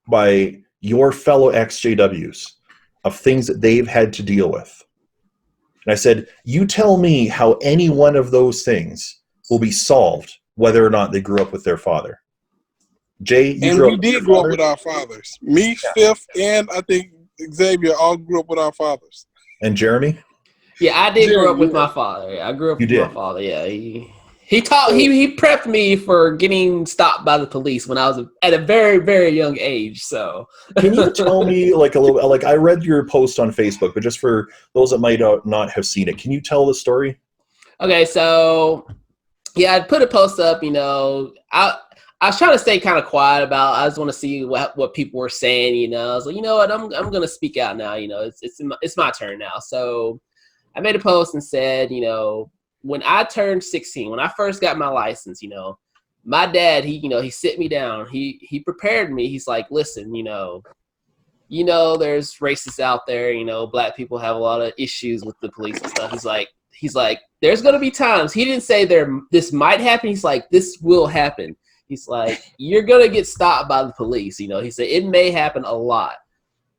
by your fellow ex-JWs of things that they've had to deal with. And I said, you tell me how any one of those things will be solved, whether or not they grew up with their father. Jay, we did grow up with our fathers. Me, Fifth, and I think Xavier all grew up with our fathers. And Jeremy? Yeah, I did grow up with my father. Yeah, I grew up with my father. Yeah, he taught he prepped me for getting stopped by the police when I was at a very, very young age. So can you tell me, like, a little, like, I read your post on Facebook, but just for those that might not have seen it, can you tell the story? Okay, so yeah, I put a post up. You know, I was trying to stay kind of quiet about. I just want to see what people were saying. You know, I was like, you know what, I'm gonna speak out now. You know, it's my turn now. So I made a post and said, you know, when I turned 16, when I first got my license, you know, my dad, he sit me down. He prepared me. He's like, listen, you know, there's racists out there. You know, black people have a lot of issues with the police and stuff. He's like, there's gonna be times. He didn't say this might happen. He's like, this will happen. He's like, you're going to get stopped by the police. You know, he said, it may happen a lot.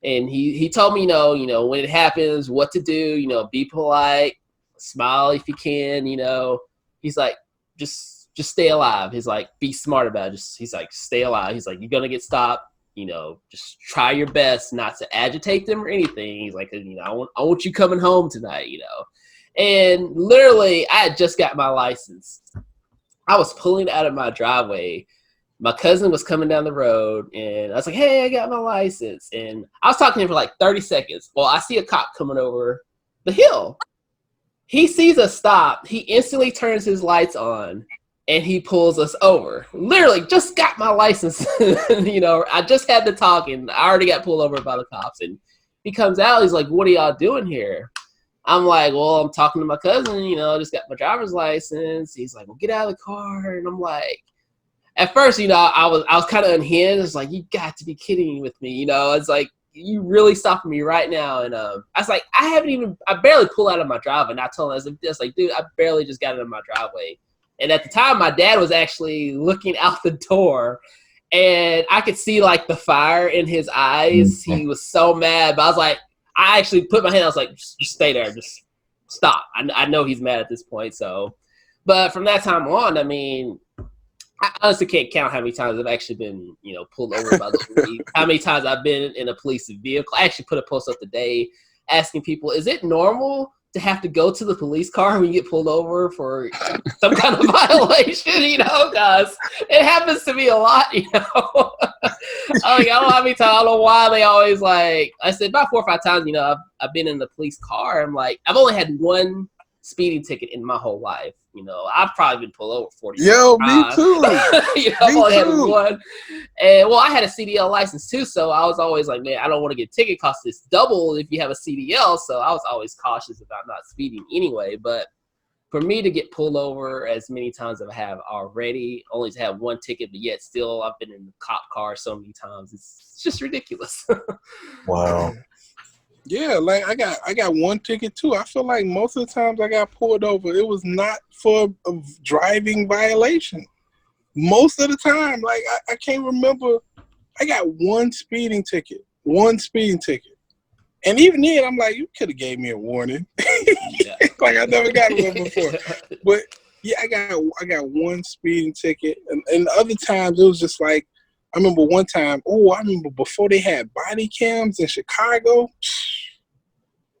And he told me, you know, when it happens, what to do, you know, be polite, smile if you can, you know. He's like, just stay alive. He's like, be smart about it. He's like, stay alive. He's like, you're going to get stopped. You know, just try your best not to agitate them or anything. He's like, you know, I want you coming home tonight, you know. And literally, I had just got my license. I was pulling out of my driveway. My cousin was coming down the road, and I was like, hey, I got my license. And I was talking to him for like 30 seconds. Well, I see a cop coming over the hill. He sees us stop. He instantly turns his lights on, and he pulls us over. Literally, just got my license. You know, I just had to talk, and I already got pulled over by the cops. And he comes out. He's like, what are y'all doing here? I'm like, well, I'm talking to my cousin, you know, just got my driver's license. He's like, well, get out of the car. And I'm like, at first, you know, I was kind of unhinged. It's like, you got to be kidding with me. You know, it's like, you really stopping me right now. And I was like, I barely pull out of my driveway. And I told him, I was like, dude, I barely just got out of my driveway. And at the time, my dad was actually looking out the door, and I could see like the fire in his eyes. He was so mad, but I was like, I actually put my hand, I was like, just stay there, just stop. I know he's mad at this point. So, but from that time on, I mean, I honestly can't count how many times I've actually been, you know, pulled over by the police, how many times I've been in a police vehicle. I actually put a post up today asking people, is it normal to have to go to the police car when you get pulled over for some kind of violation, you know, because it happens to me a lot, you know. I don't know how many times, I don't know why they always like, I said about 4 or 5 times, you know, I've been in the police car. I'm like, I've only had one speeding ticket in my whole life. You know, I've probably been pulled over 40 Yo, times. me too. You know, I've only had one. And well, I had a CDL license too, so I was always like, man, I don't want to get a ticket cost it's double if you have a CDL. So I was always cautious about not speeding anyway. But for me to get pulled over as many times as I have already, only to have one ticket, but yet still I've been in the cop car so many times, it's just ridiculous. Wow. Yeah, like I got one ticket too. I feel like most of the times I got pulled over, it was not for a driving violation. Most of the time, like I can't remember. I got one speeding ticket. And even then, I'm like, you could have gave me a warning. Yeah. Like I never got one before. But yeah, I got one speeding ticket. And other times it was just like, I remember one time, before they had body cams in Chicago,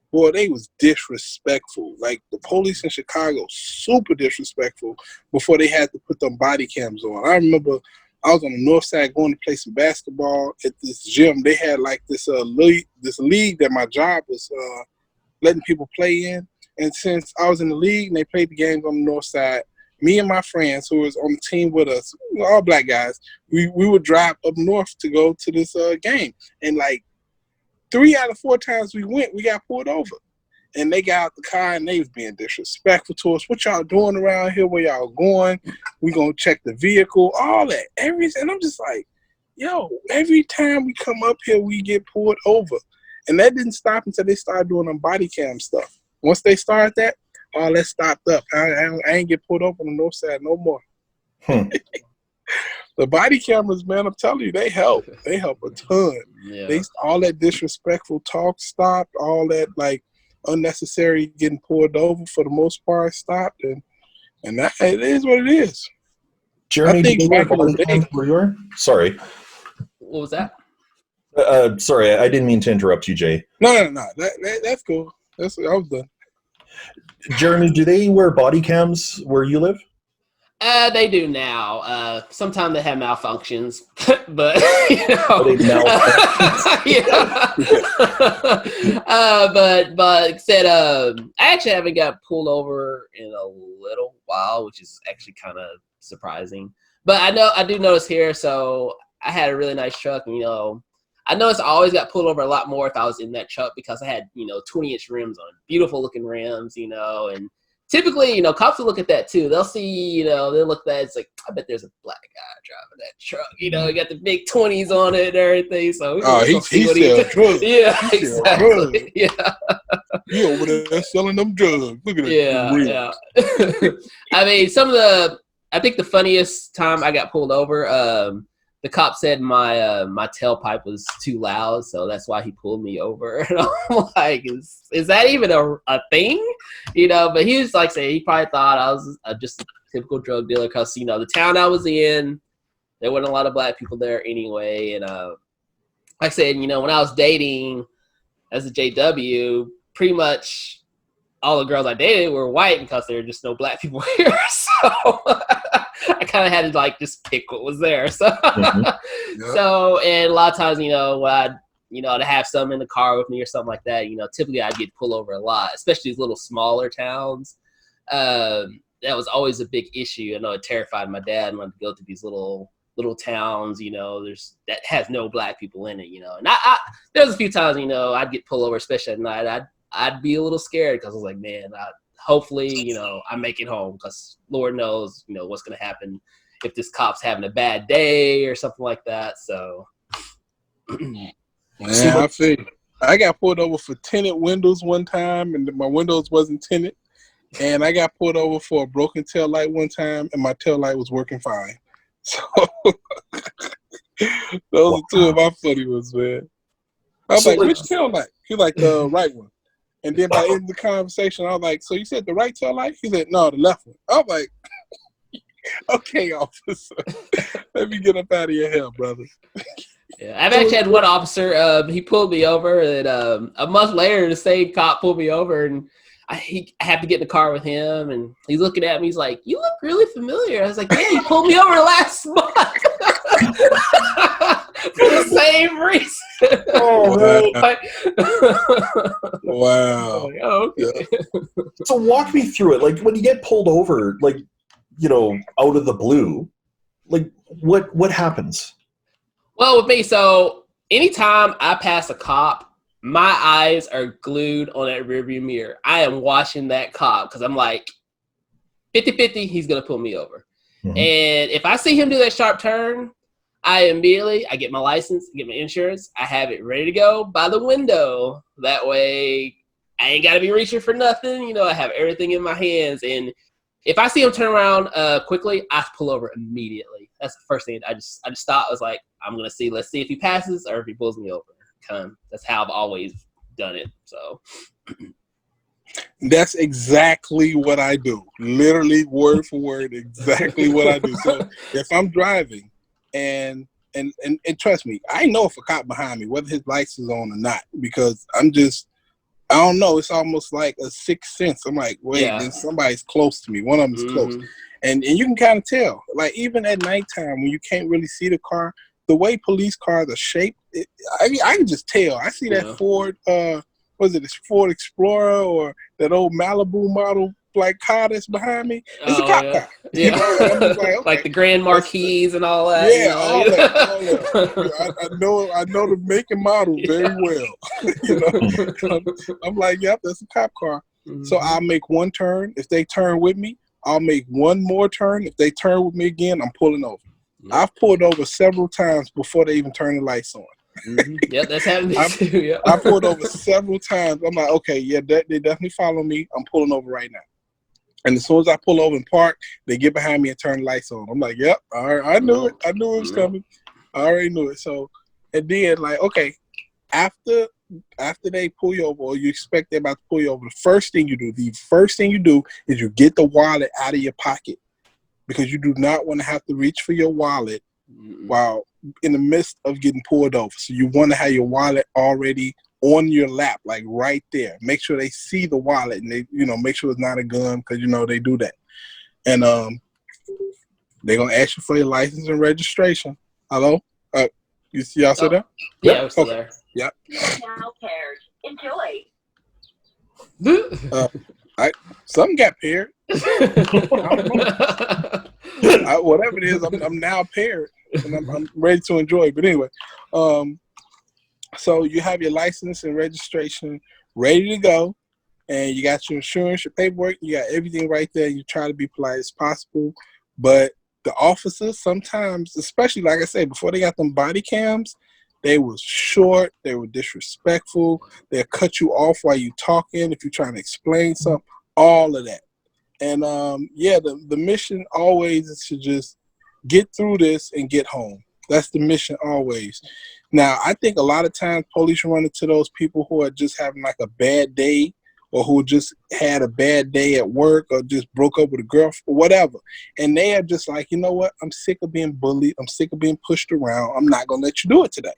boy, they was disrespectful. Like the police in Chicago, super disrespectful before they had to put them body cams on. I remember I was on the north side going to play some basketball at this gym. They had like this league that my job was letting people play in. And since I was in the league and they played the games on the north side, me and my friends who was on the team with us, all black guys, we would drive up north to go to this game. And like 3 out of 4 times we went, we got pulled over. And they got out the car and they was being disrespectful to us. What y'all doing around here? Where y'all going? We gonna check the vehicle, all that, everything. And I'm just like, yo, every time we come up here, we get pulled over. And that didn't stop until they started doing them body cam stuff. Once they started that, all that stopped up. I ain't get pulled over on the north side no more. The body cameras, man, I'm telling you, they help. They help a ton. Yeah. All that disrespectful talk stopped. All that like unnecessary getting pulled over for the most part stopped. And that, it is what it is. Jeremy, I think did you wear back in the body cams where you were? Sorry. What was that? Sorry, I didn't mean to interrupt you, Jay. No. That's cool. I was done. Jeremy, do they wear body cams where you live? They do now. Sometimes they have malfunctions, but you know, but like I said, I actually haven't got pulled over in a little while, which is actually kind of surprising. But I do notice here. So I had a really nice truck, and I noticed I always got pulled over a lot more if I was in that truck because I had 20-inch rims on, beautiful looking rims, and typically, cops will look at that too. They'll see, they'll look at that. It's like, I bet there's a black guy driving that truck. He got the big 20s on it and everything. So he sells drugs. Yeah, exactly. Yeah. He over there selling them drugs. Look at that. Yeah. I mean, I think the funniest time I got pulled over, the cop said my tailpipe was too loud, so that's why he pulled me over. And I'm like, is that even a thing? But he was like saying he probably thought I was just a typical drug dealer because the town I was in, there wasn't a lot of black people there anyway. And like I said, when I was dating as a JW, pretty much all the girls I dated were white because there were just no black people here. So I kind of had to just pick what was there. So, So, and a lot of times, when to have some in the car with me or something like that, typically I'd get pulled over a lot, especially these little smaller towns. That was always a big issue. I know it terrified my dad when to go to these little towns, that has no black people in it, and there was a few times, I'd get pulled over, especially at night. I'd be a little scared because I was like, man, hopefully, I make it home because Lord knows, what's going to happen if this cop's having a bad day or something like that. So, yeah, I feel you. I got pulled over for tinted windows one time, and my windows wasn't tinted. And I got pulled over for a broken tail light one time, and my tail light was working fine. So, those are two of my funny ones, man. I was like, which tail light? He's like, the right one. And then by the end of the conversation, I was like, so you said the right tail light? He said, no, the left one. I was like, okay, officer. Let me get up out of your hair, brother. Yeah, I've actually had one officer, he pulled me over, and a month later, the same cop pulled me over, and I have to get in the car with him, and he's looking at me, he's like, you look really familiar. I was like, yeah, you pulled me over last month. For the same reason. Oh, wow. Like, oh, okay. Yeah. So walk me through it. Like when you get pulled over, out of the blue, what happens? Well, with me, so anytime I pass a cop, my eyes are glued on that rearview mirror. I am watching that cop because I'm like, 50-50, he's going to pull me over. Mm-hmm. And if I see him do that sharp turn, I get my license, get my insurance. I have it ready to go by the window. That way I ain't got to be reaching for nothing. I have everything in my hands. And if I see him turn around quickly, I pull over immediately. That's the first thing. I just thought, I was like, I'm going to see. Let's see if he passes or if he pulls me over. That's how I've always done it. So that's exactly what I do. Literally word for word, exactly what I do. So if I'm driving, and trust me, I know if a cop behind me, whether his lights is on or not, because I don't know. It's almost like a sixth sense. I'm like, wait, then somebody's close to me. One of them is close. And you can kind of tell. Like even at nighttime when you can't really see the car, the way police cars are shaped, I can just tell. I see that Ford, Ford Explorer or that old Malibu model like car that's behind me. It's a Oh, cop yeah. car. Yeah. You know, and I'm just like, okay. Like the Grand Marquis and all that. Yeah, all that. I know the make and model very Yeah. well. You know, I'm like, yep, that's a cop car. Mm-hmm. So I'll make one turn. If they turn with me, I'll make one more turn. If they turn with me again, I'm pulling over. Yep. I've pulled over several times before they even turn the lights on. Mm-hmm. Yep, that's happened to me too. Yep. I pulled over several times. I'm like, okay, yeah, they definitely follow me. I'm pulling over right now. And as soon as I pull over and park, they get behind me and turn the lights on. I'm like, yep, all right, I knew it. I knew it was coming. I already knew it. So, and then like, okay, after they pull you over, or you expect they're about to pull you over, the first thing you do is you get the wallet out of your pocket, because you do not want to have to reach for your wallet while in the midst of getting pulled over. So you want to have your wallet already on your lap, like right there. Make sure they see the wallet, and they, make sure it's not a gun, because they do that. And they're gonna ask you for your license and registration. Hello, you see y'all sit there? Yeah, Yep. we're still there. Yep. Now paired. Enjoy. Something got paired. Whatever it is, I'm now paired, and I'm ready to enjoy. But anyway, so you have your license and registration ready to go, and you got your insurance, your paperwork, you got everything right there. You try to be polite as possible, but the officers sometimes, especially like I said, before they got them body cams, they was short, they were disrespectful, they'll cut you off while you talking if you're trying to explain something, all of that. And the mission always is to just get through this and get home. That's the mission always. Now, I think a lot of times police run into those people who are just having like a bad day, or who just had a bad day at work, or just broke up with a girlfriend, or whatever. And they are just like, you know what? I'm sick of being bullied. I'm sick of being pushed around. I'm not going to let you do it today.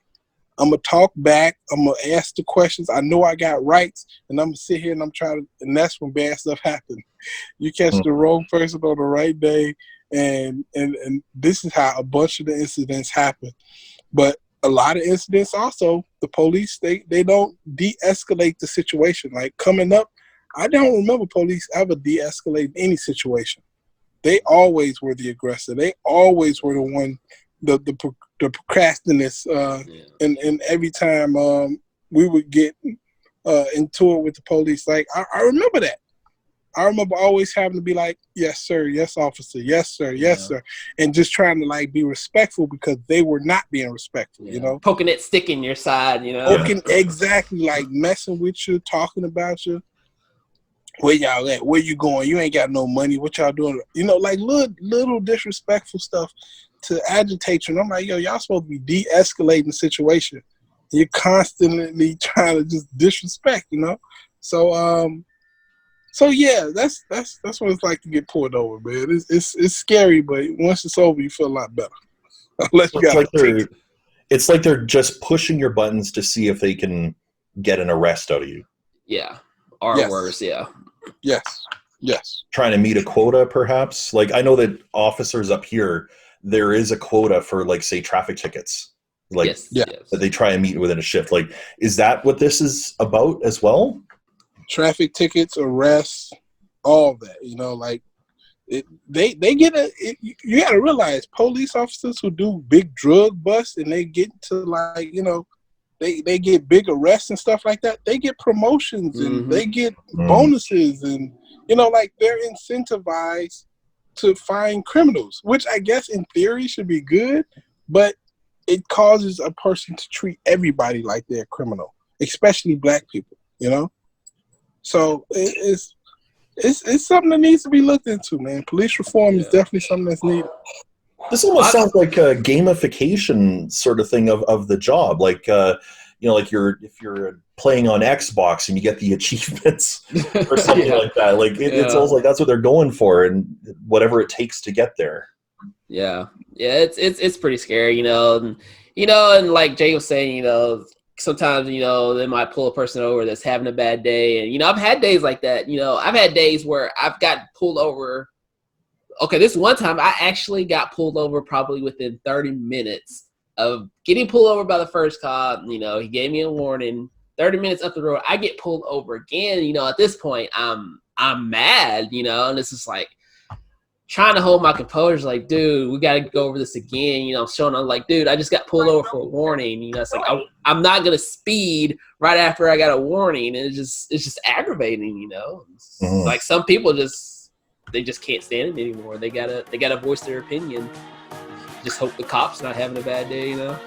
I'm going to talk back. I'm going to ask the questions. I know I got rights, and I'm going to sit here and and that's when bad stuff happens. You catch the wrong person on the right day, and this is how a bunch of the incidents happen. But a lot of incidents also, the police, they don't de-escalate the situation. Like coming up, I don't remember police ever de-escalating any situation. They always were the aggressor. They always were the one, the procrastinators. And every time we would get into it with the police, like I remember that. I remember always having to be like, yes, sir, yes, officer, yes, sir, yes, sir. And just trying to like be respectful, because they were not being respectful, Poking that stick in your side, Poking, exactly, like messing with you, talking about you. Where y'all at? Where you going? You ain't got no money. What y'all doing? Like little disrespectful stuff to agitate you. And I'm like, yo, y'all supposed to be de-escalating the situation. You're constantly trying to just disrespect, So yeah, that's what it's like to get pulled over, man. It's scary, but once it's over, you feel a lot better. Unless you got it's like they're just pushing your buttons to see if they can get an arrest out of you. Yeah, or worse. Yeah. Yes. Trying to meet a quota, perhaps. Like I know that officers up here, there is a quota for, like, say, traffic tickets. Like that they try and meet within a shift. Like, is that what this is about as well? Traffic tickets, arrests, all that, like they get you got to realize police officers who do big drug busts and they get to like, they get big arrests and stuff like that. They get promotions and they get bonuses, and like they're incentivized to find criminals, which I guess in theory should be good, but it causes a person to treat everybody like they're a criminal, especially black people, So it's something that needs to be looked into, man. Police reform is definitely something that's needed. This almost sounds like a gamification sort of thing of the job. Like, like if you're playing on Xbox and you get the achievements or something like that. Like it's almost like that's what they're going for, and whatever it takes to get there. Yeah, it's pretty scary, and like Jay was saying, sometimes, they might pull a person over that's having a bad day. And, I've had days like that. I've had days where I've gotten pulled over. Okay, this one time I actually got pulled over probably within 30 minutes of getting pulled over by the first cop. He gave me a warning. 30 minutes up the road, I get pulled over again. At this point, I'm I'm mad, you know, and it's just like trying to hold my composure, like, dude, we got to go over this again. You know, I'm like, dude, I just got pulled over for a warning. You know, it's like, I'm not going to speed right after I got a warning. And it's just aggravating, you know. Mhm. Like some people they just can't stand it anymore. They gotta voice their opinion. Just hope the cop's not having a bad day, you know.